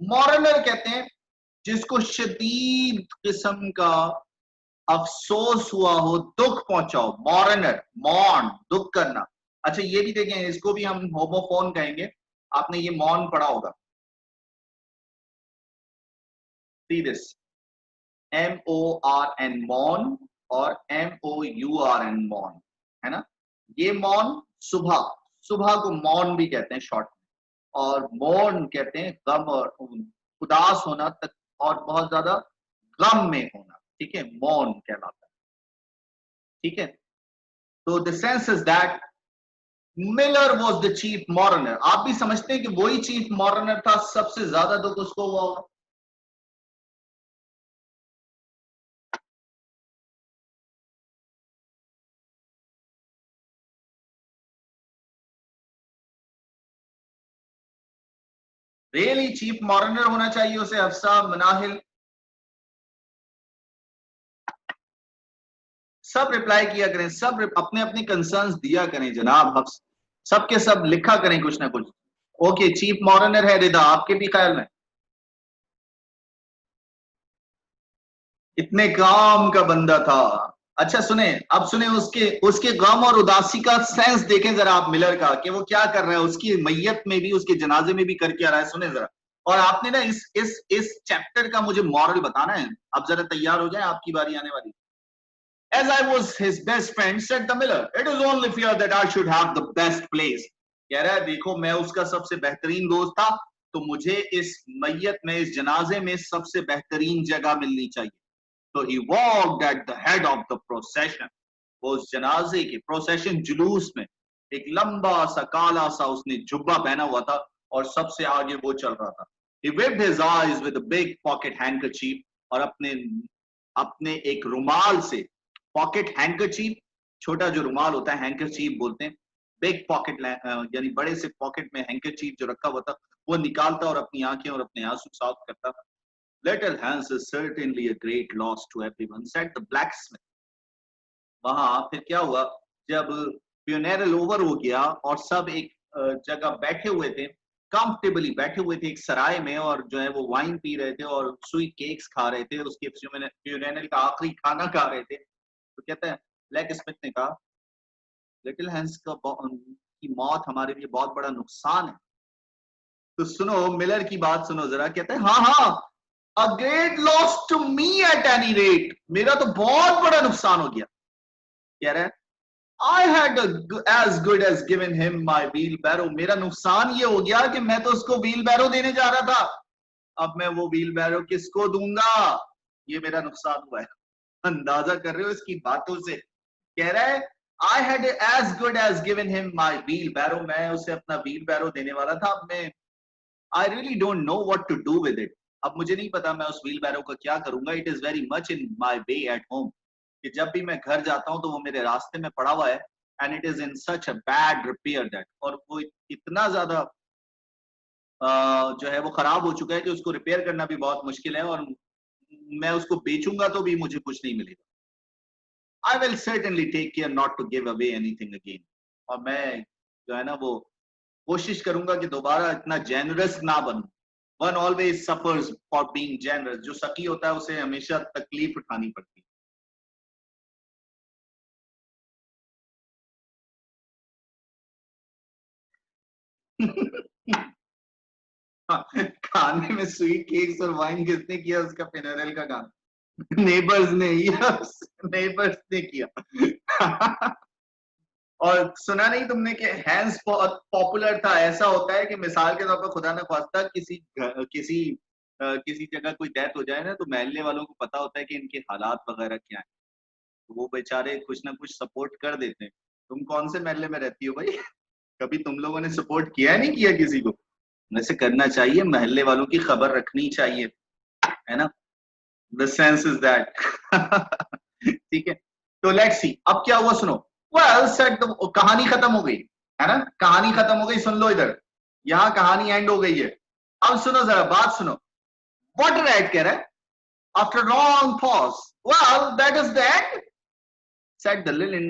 Mourner कहते हैं जिसको शदीद किस्म का अफसोस हुआ हो, दुख पहुंचा हो, mourner, mourn, दुख करना। अच्छा ये भी देखें, इसको भी हम होमोफोन कहेंगे, आपने ये मौन पढ़ा होगा। See this, M-O-R-N मौन, और M-O-U-R-N मौन, है ना। ये मौन सुबह, सुबह को मौन भी कहते हैं शॉर्ट में, और मौन कहते हैं गम और उदास होना तक, और बहुत ज्यादा गम में होना, ठीक है, मौन कहलाता है, ठीक है। तो the sense is that Miller was the chief mourner. आप भी समझते हैं कि वही चीफ मॉरनर था, सबसे ज्यादा दुख उसको हुआ होगा। रियली चीफ मॉरनर होना चाहिए उसे, हफ्सा, मनाहिल, सब रिप्लाई किया करें, सब अपने अपने कंसर्न्स दिया करें जनाब, सबके सब लिखा करें कुछ ना कुछ। ओके, चीफ मॉरनर है रिदा, आपके भी ख्याल में? इतने काम का बंदा था। अच्छा सुने, अब सुने उसके गम और उदासी का सेंस देखें जरा आप मिलर का, कि वो क्या कर रहा है, उसकी मैयत में भी, उसके जनाजे में भी कर क्या रहा है, सुने जरा। और आपने ना इस चैप्टर का मुझे मॉरल बताना है। अब जरा तैयार हो जाए, आपकी बारी आने वाली। As I was his best friend, said the miller, it is only fair that I should have the best place. कह रहा है देखो मैं उसका सबसे बेहतरीन दोस्त था, तो मुझे इस मैयत में, इस जनाजे में सबसे बेहतरीन जगह मिलनी चाहिए। So he walked at the head of the procession. वो उस जनाजे के प्रोसेशन, जुलूस में एक लंबा सा काला सा उसने जुब्बा पहना हुआ था, और सबसे आगे वो चल रहा था। He wiped his eyes with a big pocket handkerchief, और अपने अपने एक रुमाल से, पॉकेट हैंकरचीफ, छोटा जो रुमाल होता है हैंकरचीफ बोलते हैं, बिग पॉकेट यानी बड़े से पॉकेट में हैंकरचीफ जो रखा हुआ था वो निकालता और अपनी आंखें और अपने आंसू साफ करता। Little Hans is certainly a great loss to everyone, said the blacksmith. वहां फिर क्या हुआ, जब फ्यूनेरल ओवर हो गया और सब एक जगह बैठे हुए थे, कंफर्टेबली बैठे हुए थे एक सराय में, और जो है वो वाइन पी रहे थे और स्वीट केक्स खा रहे थे, उसके फ्यूनेरल का आखिरी खाना खा रहे थे, तो कहते हैं ब्लैक स्मिथ ने कहा लिटिल हैंस की मौत हमारे लिए बहुत बड़ा नुकसान है। तो सुनो मिलर की बात सुनो जरा, कहते हैं हाँ हाँ, a great loss to me at any rate, मेरा तो बहुत बड़ा नुकसान हो गया। कह रहा है I had as good as given him my wheelbarrow, मेरा नुकसान ये हो गया कि मैं तो उसको व्हील बैरो देने जा रहा था, अब मैं वो व्हील बैरो किसको दूंगा, ये मेरा नुकसान हुआ है। अंदाजा कर रहे हो इसकी बातों से, कह रहा है I had as good as given him my wheelbarrow, मैं उसे अपना व्हील बैरो देने वाला था, अब मैं I really don't know what to do with it, अब मुझे नहीं पता मैं उस व्हील बैरो का क्या करूंगा। It is very much in my way at home, कि जब भी मैं घर जाता हूं तो वो मेरे रास्ते में पड़ा हुआ है, and it is in such a bad repair that, और वो इतना ज्यादा जो है वो खराब हो चुका है कि उसको रिपेयर करना भी बहुत मुश्किल है, और मैं उसको बेचूंगा तो भी मुझे कुछ नहीं मिलेगा। I will certainly take care not to give away anything again, और मैं जो है ना वो कोशिश करूंगा कि दोबारा इतना जेनरस ना बनूं। One always suffers for being generous, जो सकी होता है उसे हमेशा तकलीफ उठानी पड़ती है। खाने में स्वीट केक्स और वाइन किसने किया, उसका फिनरल का काम नेबर्स ने, यस नेबर्स ने किया। और सुना नहीं तुमने कि हैंस बहुत पॉपुलर था, ऐसा होता है कि मिसाल के तौर पर खुदा न खास्ता किसी जगह कोई डेथ हो जाए ना, तो महल्ले वालों को पता होता है कि इनके हालात वगैरह क्या है, तो वो बेचारे कुछ ना कुछ सपोर्ट कर देते हैं। तुम कौन से महल्ले में रहती हो भाई? कभी तुम लोगों ने सपोर्ट किया नहीं किया किसी को? वैसे करना चाहिए, महल्ले वालों की खबर रखनी चाहिए, है ना? The sense is that ठीक है, तो लेट्स सी अब क्या हुआ सुनो। Well said, तो कहानी खत्म हो गई है ना, कहानी खत्म हो गई, सुन लो इधर, यहाँ कहानी एंड हो गई है। अब सुनो जरा बात सुनो, वाटर राइट कह रहा है after long pause, well that is the end, said the linen.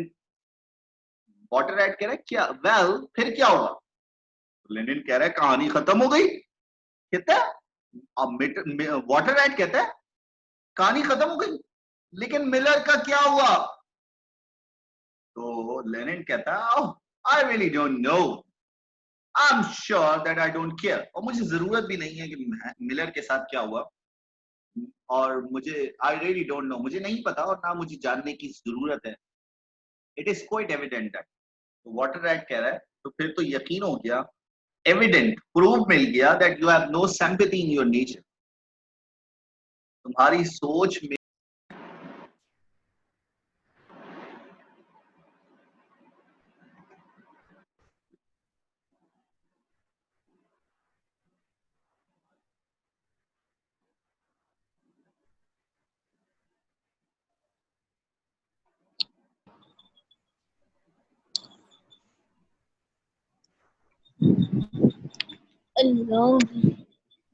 Water right कह रहा है क्या, well फिर क्या हुआ? लेनिन कह रहा है कहानी खत्म हो गई। कहता है वाटर राइट कहता है कहानी खत्म हो गई, लेकिन मिलर का क्या हुआ? तो लेनिन कहता है I really don't know, I am sure that I don't care, और मुझे जरूरत भी नहीं है कि मिलर के साथ क्या हुआ, और मुझे आई रियली डोंट नो, मुझे नहीं पता और ना मुझे जानने की जरूरत है। It is quite evident that, तो वाटर राइट कह रहा है तो फिर तो यकीन हो गया, एविडेंट प्रूफ मिल गया that you have no sympathy in your nature, तुम्हारी सोच में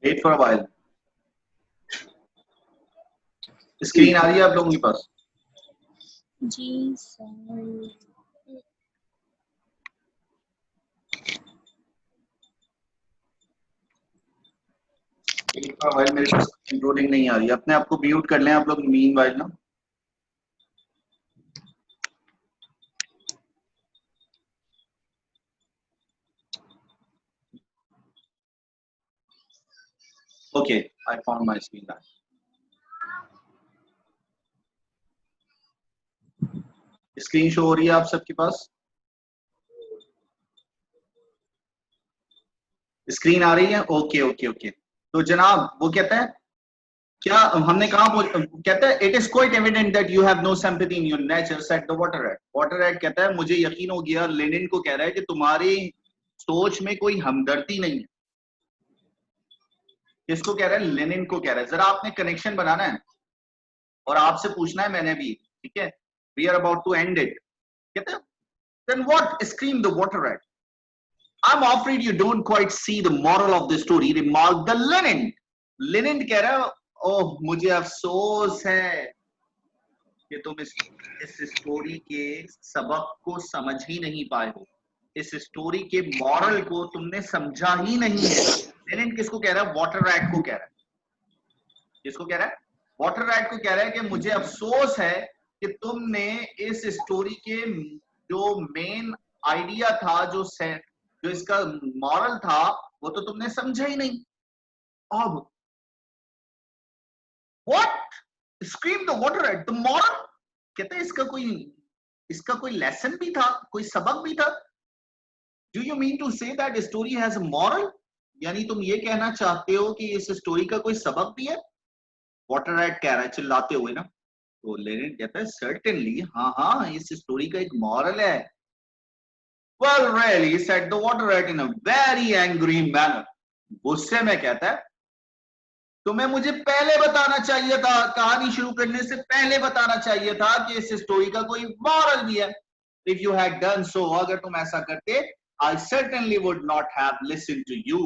wait for a while. Screen आ रही है आप लोगों के पास? जी सर। व्हाइल मेरे पास इंक्लूडिंग नहीं आ रही, अपने आप को म्यूट कर लें आप लोग मीन व्हाइल ना। Okay, I found my screen back. Screen show हो रही है आप सबके पास? स्क्रीन आ रही है? Okay okay okay. तो जनाब वो कहता है क्या हमने कहा, कहता है it is quite evident that you have no sympathy in your nature, said the water rat. Water rat कहता है मुझे यकीन हो गया, लेनिन को कह रहा है कि तुम्हारी सोच में कोई हमदर्दी नहीं है। किसको कह रहा है? लेनिन को कह रहा है। जरा आपने कनेक्शन बनाना है, और आपसे पूछना है मैंने भी, ठीक है, we are about to end it, कहते हैं then what screamed the water rat? I'm afraid you don't quite see the moral of the story, remarked the Linnet. Linnet कह रहा है, ओह मुझे अफसोस है कि तुम इस स्टोरी के सबक को समझ ही नहीं पाए हो, इस स्टोरी के मॉरल को तुमने समझा ही नहीं है। लिनेट किसको कह रहा है? वाटर रैट को कह रहा है। किसको कह रहा है? वाटर रैट को कह रहा है कि मुझे अफसोस है कि तुमने इस स्टोरी के जो मेन आइडिया था, जो इसका मॉरल था, वो तो तुमने समझा ही नहीं। अब what scream the water at the moral, कहते हैं इसका कोई लेसन भी था, कोई सबक भी था। Do you mean to say that story has a moral? यानी तुम ये कहना चाहते हो कि इस स्टोरी का कोई सबक भी है? वाटर रैट कह रहा है चिल्लाते हुए ना। तो लेनेट कहता है सर्टेनली, हाँ हाँ इस स्टोरी का एक मॉरल है। Well, really, said the water rat in a very angry manner. गुस्से में कहता है, तुम्हें मुझे पहले बताना चाहिए था, कहानी शुरू करने से पहले बताना चाहिए था कि इस स्टोरी का कोई मॉरल भी है। If you had done so, अगर तुम ऐसा करते, I certainly would not have listened to you.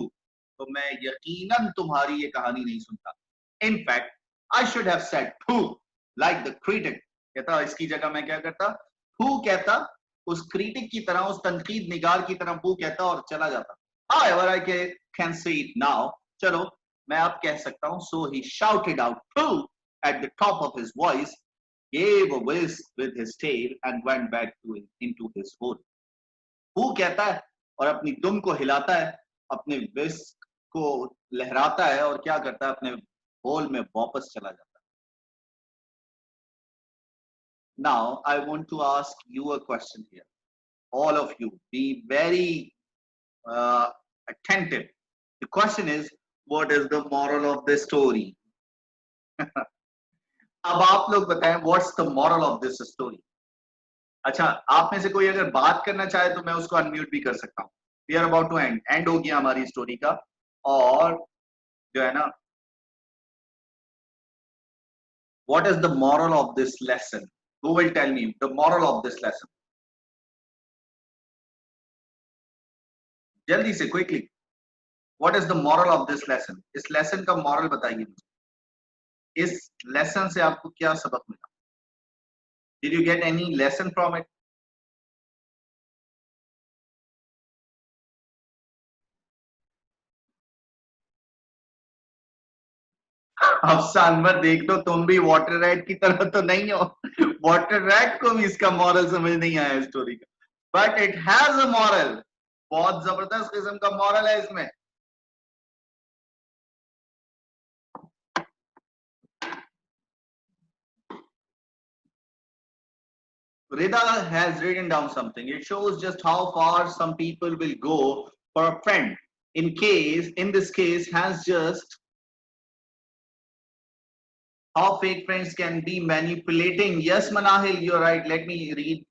तो मैं यकीनन तुम्हारी ये कहानी नहीं सुनता। In fact, I should have said pooh, like the critic. कहता इसकी जगह मैं क्या करता? pooh कहता, उस क्रिटिक की तरह, उस तनकीद निगार की तरह pooh कहता और चला जाता। However, I can say it now. चलो मैं अब कह सकता हूं। So he shouted out pooh at the top of his voice, gave a whisk with his tail and went back into his hole. pooh कहता है और अपनी दुम को हिलाता है, अपने विस्क को लहराता है और क्या करता है? अपने होल में वापस चला जाता है। Now I want to ask you a question here. All of you be very attentive. The question is, what is the moral of the story? अब आप लोग बताएं, what's the moral of this story? अच्छा, आप में से कोई अगर बात करना चाहे तो मैं उसको अनम्यूट भी कर सकता हूँ। We are about to end हो गया हमारी स्टोरी का, और जो है ना, what is the moral of this lesson? Who will tell me the moral of this lesson? जल्दी से, quickly. What is the moral of this lesson? इस lesson का moral बताइए मुझे। इस lesson से आपको क्या सबक मिला? Did you get any lesson from it? Afsan मत देख लो, तुम भी वाटर रैट की तरह तो नहीं हो। वाटर रैट को भी इसका मॉरल समझ नहीं आया स्टोरी का, but it has a moral. बहुत जबरदस्त किस्म का मॉरल है इसमें। Rida has written down something. It shows just how far some people will go for a friend. In this case, has just how fake friends can be manipulating. Yes, Manahil, you're right. Let me read.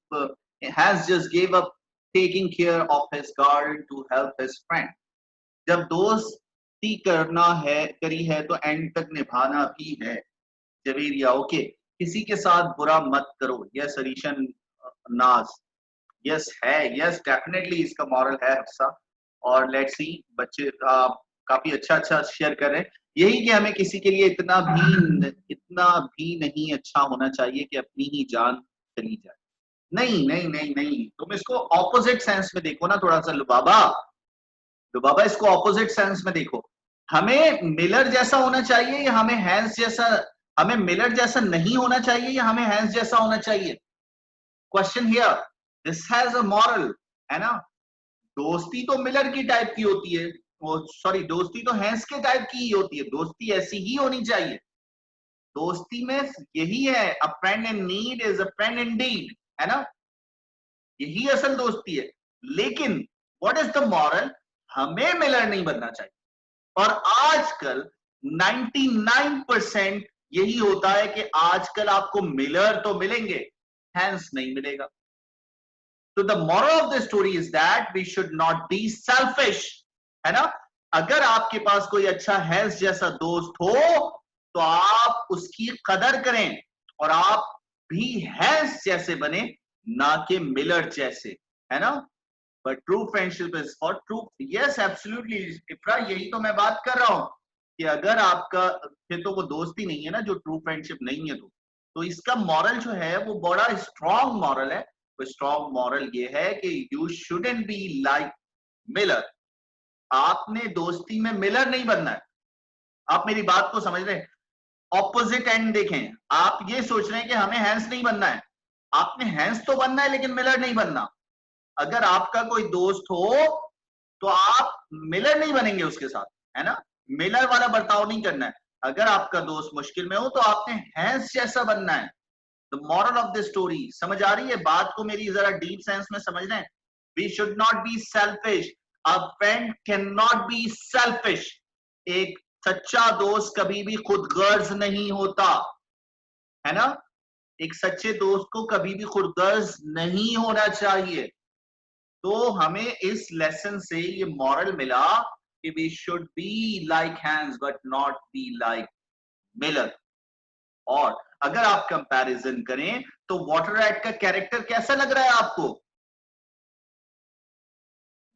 Has just gave up taking care of his garden to help his friend. जब दोस्ती करी है तो and तक निभाना भी है। Javeria, okay, किसी के साथ बुरा मत करो। यस अरीशन नाज, यस है, यस डेफिनेटली इसका मॉरल है हफ्सा। और लेट्स सी, बच्चे काफी अच्छा शेयर कर रहे हैं। यही कि हमें किसी के लिए इतना भी नहीं अच्छा होना चाहिए कि अपनी ही जान चली जाए। नहीं नहीं नहीं नहीं, तुम इसको ऑपोजिट सेंस में देखो ना थोड़ा सा लुबाबा, इसको ऑपोजिट सेंस में देखो। हमें मिलर जैसा होना चाहिए या हमें हैंस जैसा? हमें मिलर जैसा नहीं होना चाहिए या हमें हैंस जैसा होना चाहिए? Question here, this has a moral, है ना। दोस्ती तो मिलर की टाइप की होती है, सॉरी दोस्ती तो हैंस के टाइप की ही होती है। दोस्ती ऐसी ही होनी चाहिए। दोस्ती में यही है, अ friend in need is a friend Indeed, है ना। यही असल दोस्ती है। लेकिन व्हाट इज द मॉरल? हमें मिलर नहीं बनना चाहिए। और आजकल 99% यही होता है कि आजकल आपको मिलर तो मिलेंगे, हैंस नहीं मिलेगा। तो the moral of the story is that we should not be selfish, है ना। अगर आपके पास कोई अच्छा हैंस जैसा दोस्त हो तो आप उसकी कदर करें, और आप भी हैंस जैसे बने, ना कि मिलर जैसे, है ना। But true friendship is for true, yes absolutely इफ्रा, यही तो मैं बात कर रहा हूं कि अगर आपका, फिर तो वो दोस्ती नहीं है ना जो ट्रू फ्रेंडशिप नहीं है। तो इसका मॉरल जो है वो बड़ा स्ट्रॉन्ग मॉरल है। तो स्ट्रॉन्ग मॉरल ये है कि you shouldn't be like Miller. आपने दोस्ती में मिलर नहीं बनना है। आप मेरी बात को समझ रहे हैं? ऑपोजिट एंड देखें, आप ये सोच रहे हैं कि हमें हैंस नहीं बनना है। आपने हैंस तो बनना है लेकिन मिलर नहीं बनना। अगर आपका कोई दोस्त हो तो आप मिलर नहीं बनेंगे उसके साथ, है ना। मिलर वाला बर्ताव नहीं करना है। अगर आपका दोस्त मुश्किल में हो तो आपने हैंस जैसा बनना है। The moral of the story, समझ आ रही है बात को मेरी? जरा डीप सेंस में समझ रहे हैं। We should not be selfish. A friend can not be selfish. एक सच्चा दोस्त कभी भी खुदगर्ज नहीं होता, है ना। एक सच्चे दोस्त को कभी भी खुदगर्ज नहीं होना चाहिए। तो हमें इस लेसन से ये मॉरल मिला कि we should be like Hans but not be like miller. और अगर आप कंपैरिजन करें तो वाटर रैट का कैरेक्टर कैसा लग रहा है आपको?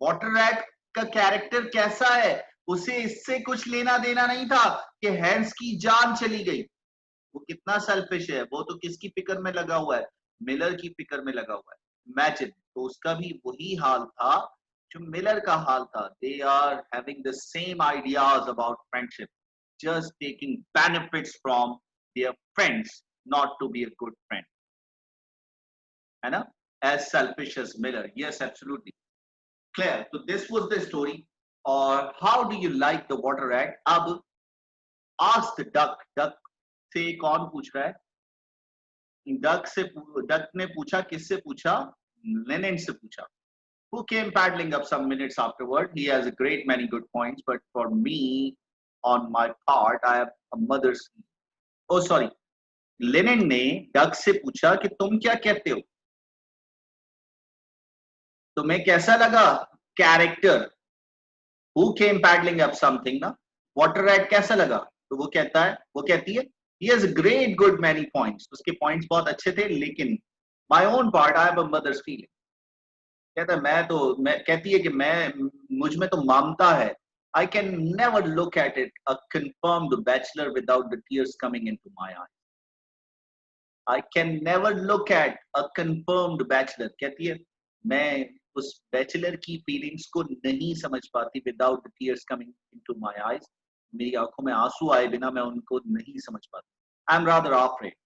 वाटर रैट का कैरेक्टर कैसा है? उसे इससे कुछ लेना देना नहीं था कि हैंड्स की जान चली गई। वो कितना सेल्फिश है, वो तो किसकी फिक्र में लगा हुआ है? मिलर की फिक्र में लगा हुआ है। इमेजिन, तो उसका भी वही हाल था जो मिलर का हाल था। They are having the same ideas about friendship, just taking benefits from their friends, not to be a good friend, है ना। As selfish as miller, yes absolutely clear. तो दिस वाज द स्टोरी। और how do you like the water rat? अब ask the duck. Duck से कौन पूछ रहा है? डक ने पूछा, किससे पूछा? लेनिन से पूछा। Who came paddling up some minutes afterward? He has a great many good points, but for me, on my part, I have a mother's. Oh, sorry. Lenin ने डक से पूछा कि तुम क्या कहते हो? तुम्हें कैसा लगा character? Who came paddling up something ना? Water rat कैसा लगा? तो वो कहता है, वो कहती है, he has a great good many points. उसके points बहुत अच्छे थे, लेकिन my own part, I have a mother's feeling. कहता है मैं कहती है कि मैं, मुझ में तो ममता है। I can never look at it a confirmed bachelor without the tears coming into my eyes. I can never look at a confirmed bachelor. कहती है मैं उस बैचलर की फीलिंग्स को नहीं समझ पाती without the tears coming into my eyes. मेरी आंखों में आंसू आए बिना मैं उनको नहीं समझ पाती. I'm rather afraid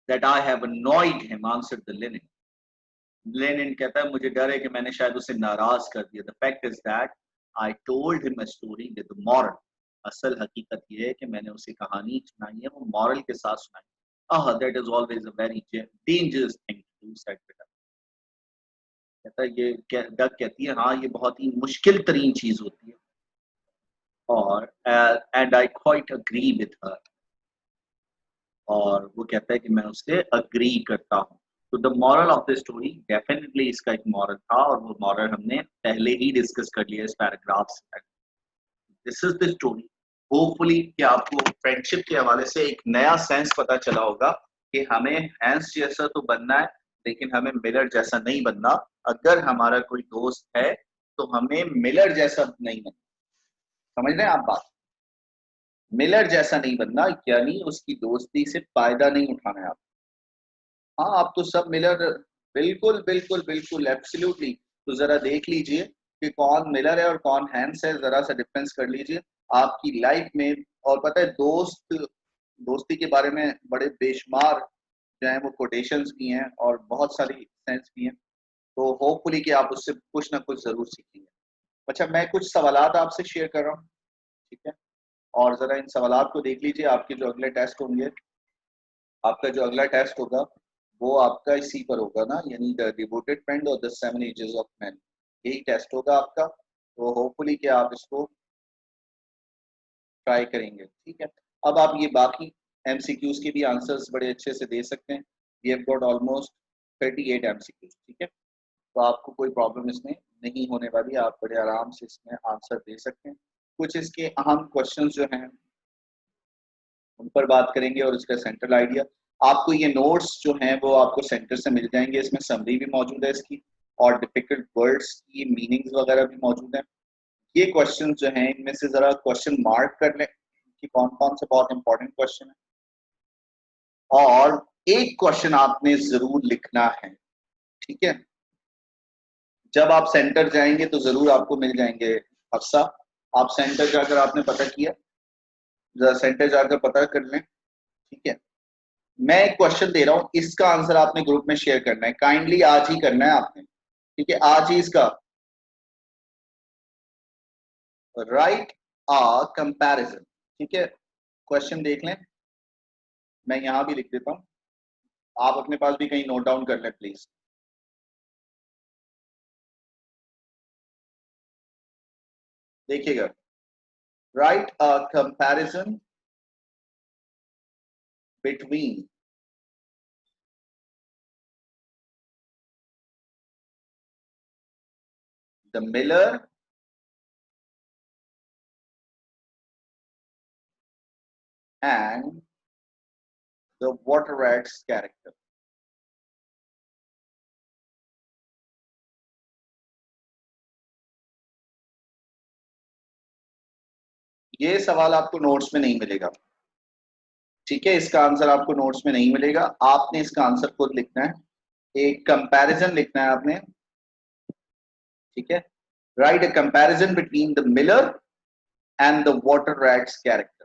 that I have annoyed him, answered the Lenin. Lenin कहता है मुझे डर है कि मैंने शायद उसे नाराज कर दिया। The fact is that I told him a story with moral. असल हकीकत ये है कि मैंने उसे कहानी सुनाई है, वो मॉरल के साथ सुनाई। That is always a very dangerous thing to do, said बेटा। कहता है ये डक कहती है हाँ ये बहुत ही मुश्किल तरीन चीज होती है। और and I quite agree with her. और वो कहता है कि मैं उससे अग्री करता हूँ। तो the moral of the story, definitely इसका एक मॉरल था और वो मॉरल हमने पहले ही डिस्कस कर लिया इस पैराग्राफ से। This is the story. Hopefully कि आपको फ्रेंडशिप के हवाले से एक नया सेंस पता चला होगा कि हमें हैंस जैसा तो बनना है लेकिन हमें मिलर जैसा नहीं बनना। अगर हमारा कोई दोस्त है तो हमें मिलर जैसा नहीं बनना। समझ रहे हैं आप बात? मिलर जैसा नहीं बनना यानी उसकी दोस्ती से फायदा नहीं उठाना है आप। हाँ, आप तो सब मिलर, बिल्कुल बिल्कुल बिल्कुल एब्सोल्युटली। तो जरा देख लीजिए कि कौन मिलर है और कौन हैंस है, जरा सा डिफरेंस कर लीजिए आपकी लाइफ में। और पता है दोस्ती के बारे में बड़े बेशुमार जो है वो कोटेशंस भी हैं और बहुत सारी सेंस भी हैं। तो होपफुली कि आप उससे कुछ ना कुछ जरूर सीखेंगे। अच्छा, मैं कुछ सवालात आपसे शेयर कर रहा हूँ, ठीक है। और जरा इन सवालात को देख लीजिए। आपके जो अगले टेस्ट होंगे, आपका जो अगला टेस्ट होगा वो आपका इसी पर होगा ना, यानी द डिवोटेड फ्रेंड और द 7 एजेस ऑफ मैन, यही टेस्ट होगा आपका। तो होपफुली कि आप इसको ट्राई करेंगे, ठीक है। अब आप ये बाकी एमसीक्यूज के भी आंसर्स बड़े अच्छे से दे सकते हैं। We have got almost 38 MCQs, ठीक है। तो आपको कोई प्रॉब्लम इसमें नहीं होने वाली, आप बड़े आराम से इसमें आंसर दे सकते हैं। कुछ इसके अहम क्वेश्चन जो हैं उन पर बात करेंगे और इसका सेंट्रल आइडिया। आपको ये नोट्स जो हैं वो आपको सेंटर से मिल जाएंगे, इसमें समरी भी मौजूद है इसकी और डिफिकल्ट वर्ड्स की मीनिंग्स वगैरह भी मौजूद हैं। ये क्वेश्चन जो हैं इनमें से जरा क्वेश्चन मार्क कर लें कि कौन कौन से बहुत इंपॉर्टेंट क्वेश्चन है, और एक क्वेश्चन आपने जरूर लिखना है, ठीक है। जब आप सेंटर जाएंगे तो जरूर आपको मिल जाएंगे। हफ्सा, आप सेंटर जाकर आपने पता किया, जरा सेंटर जाकर पता कर लें, ठीक है। मैं एक क्वेश्चन दे रहा हूं, इसका आंसर आपने ग्रुप में शेयर करना है, काइंडली आज ही करना है आपने, ठीक है। आज ही इसका राइट अ कंपैरिजन, ठीक है। क्वेश्चन देख लें, मैं यहां भी लिख देता हूं, आप अपने पास भी कहीं नोट डाउन कर लें प्लीज। देखिएगा, right a comparison between the Miller and the water rat's character। ये सवाल आपको नोट्स में नहीं मिलेगा, ठीक है। इसका आंसर आपको नोट्स में नहीं मिलेगा, आपने इसका आंसर खुद लिखना है, एक कंपैरिजन लिखना है आपने, ठीक है। Right a comparison between the Miller and the water rats character,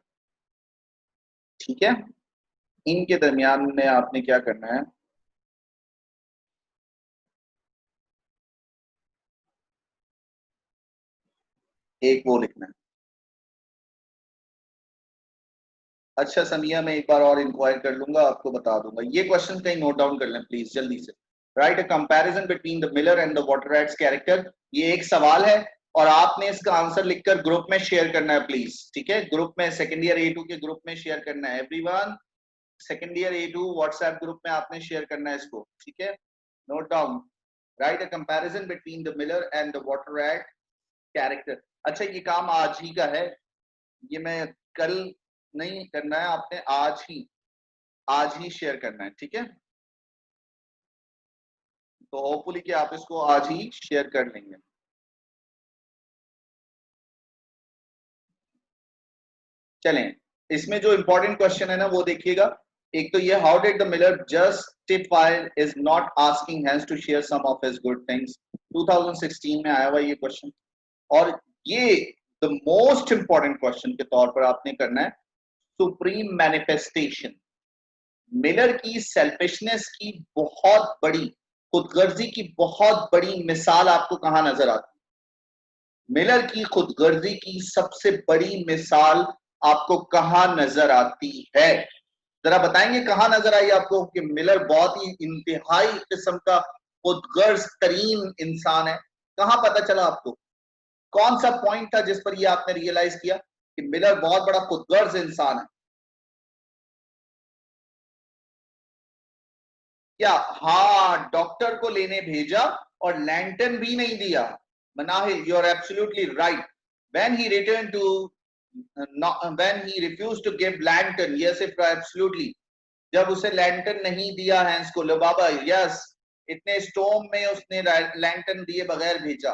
ठीक है। इनके दरमियान में आपने क्या करना है, एक वो लिखना है। अच्छा समिया, मैं एक बार और इंक्वायर कर लूंगा, आपको बता दूंगा। ये क्वेश्चन कहीं नोट डाउन कर लें प्लीज जल्दी से। Right a comparison between the Miller and the water rats character, ये एक सवाल है और आपने इसका आंसर लिखकर ग्रुप में शेयर करना है प्लीज, ठीक है। ग्रुप में सेकंड ईयर A2 के ग्रुप में शेयर करना है, everyone second year A2 WhatsApp group में आपने शेयर करना है इसको, ठीक है। Note down, right a comparison between the Miller and the water rat character. अच्छा, ये काम आज ही का है, ये मैं कल नहीं करना है, आपने आज ही शेयर करना है, ठीक है। तो होपफुली कि आप इसको आज ही शेयर कर लेंगे। चलें, इसमें जो इंपॉर्टेंट क्वेश्चन है ना वो देखिएगा। एक तो ये, how did the miller justify is not asking Hans to share some of his good things, 2016 में आया हुआ ये क्वेश्चन। और ये द मोस्ट इंपॉर्टेंट क्वेश्चन के तौर पर आपने करना है, सुप्रीम मैनिफेस्टेशन। मिलर की सेल्फिशनेस की बहुत बड़ी, खुदगर्जी की बहुत बड़ी मिसाल आपको कहां नजर आती है? मिलर की खुदगर्जी की सबसे बड़ी मिसाल आपको कहां नजर आती है? जरा बताएंगे कहां नजर आई आपको कि मिलर बहुत ही इंतहाई किस्म का खुदगर्ज तरीन इंसान है? कहां पता चला आपको? कौन सा पॉइंट था जिस पर ये आपने रियलाइज किया कि मिलर बहुत बड़ा खुदगर्ज इंसान है? क्या? हाँ, डॉक्टर को लेने भेजा और लैंटर्न भी नहीं दिया। Manahil, you are absolutely right. When he return to when he refuse to give lantern, yes if absolutely, जब उसे लैंटर्न नहीं दिया हैंस को, लो बाबा यस, इतने स्टॉर्म में उसने लैंटर्न दिए बगैर भेजा।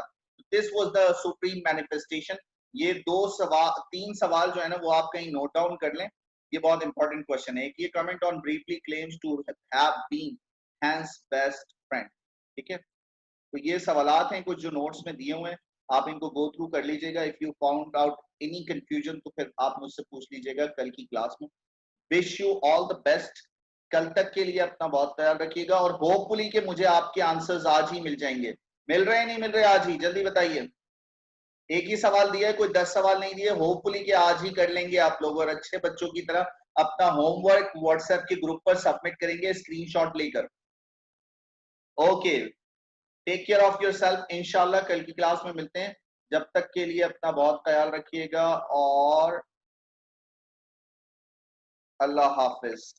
This was the supreme manifestation. ये तीन सवाल जो है ना वो आप कहीं नोट डाउन कर लें, ये बहुत इंपॉर्टेंट क्वेश्चन है। एक ये, comment on briefly claims to have been Hans best friend, ठीक है। तो ये सवालात हैं कुछ जो नोट्स में दिए हुए हैं, आप इनको गो थ्रू कर लीजिएगा। If you found out any confusion तो फिर आप मुझसे पूछ लीजिएगा कल की क्लास में। Wish you all the best, कल तक के लिए अपना बहुत ख्याल रखिएगा और होपफुली कि मुझे आपके आंसर्स आज ही मिल जाएंगे। मिल रहे हैं नहीं मिल रहे आज ही? जल्दी बताइए। एक ही सवाल दिया है, कोई 10 सवाल नहीं दिए। होपफुली कि आज ही कर लेंगे आप लोग और अच्छे बच्चों की तरह अपना होमवर्क व्हाट्सएप के ग्रुप पर सबमिट करेंगे स्क्रीनशॉट लेकर। Okay, take care of yourself, इंशाल्लाह कल की क्लास में मिलते हैं। जब तक के लिए अपना बहुत ख्याल रखिएगा और अल्लाह हाफिज।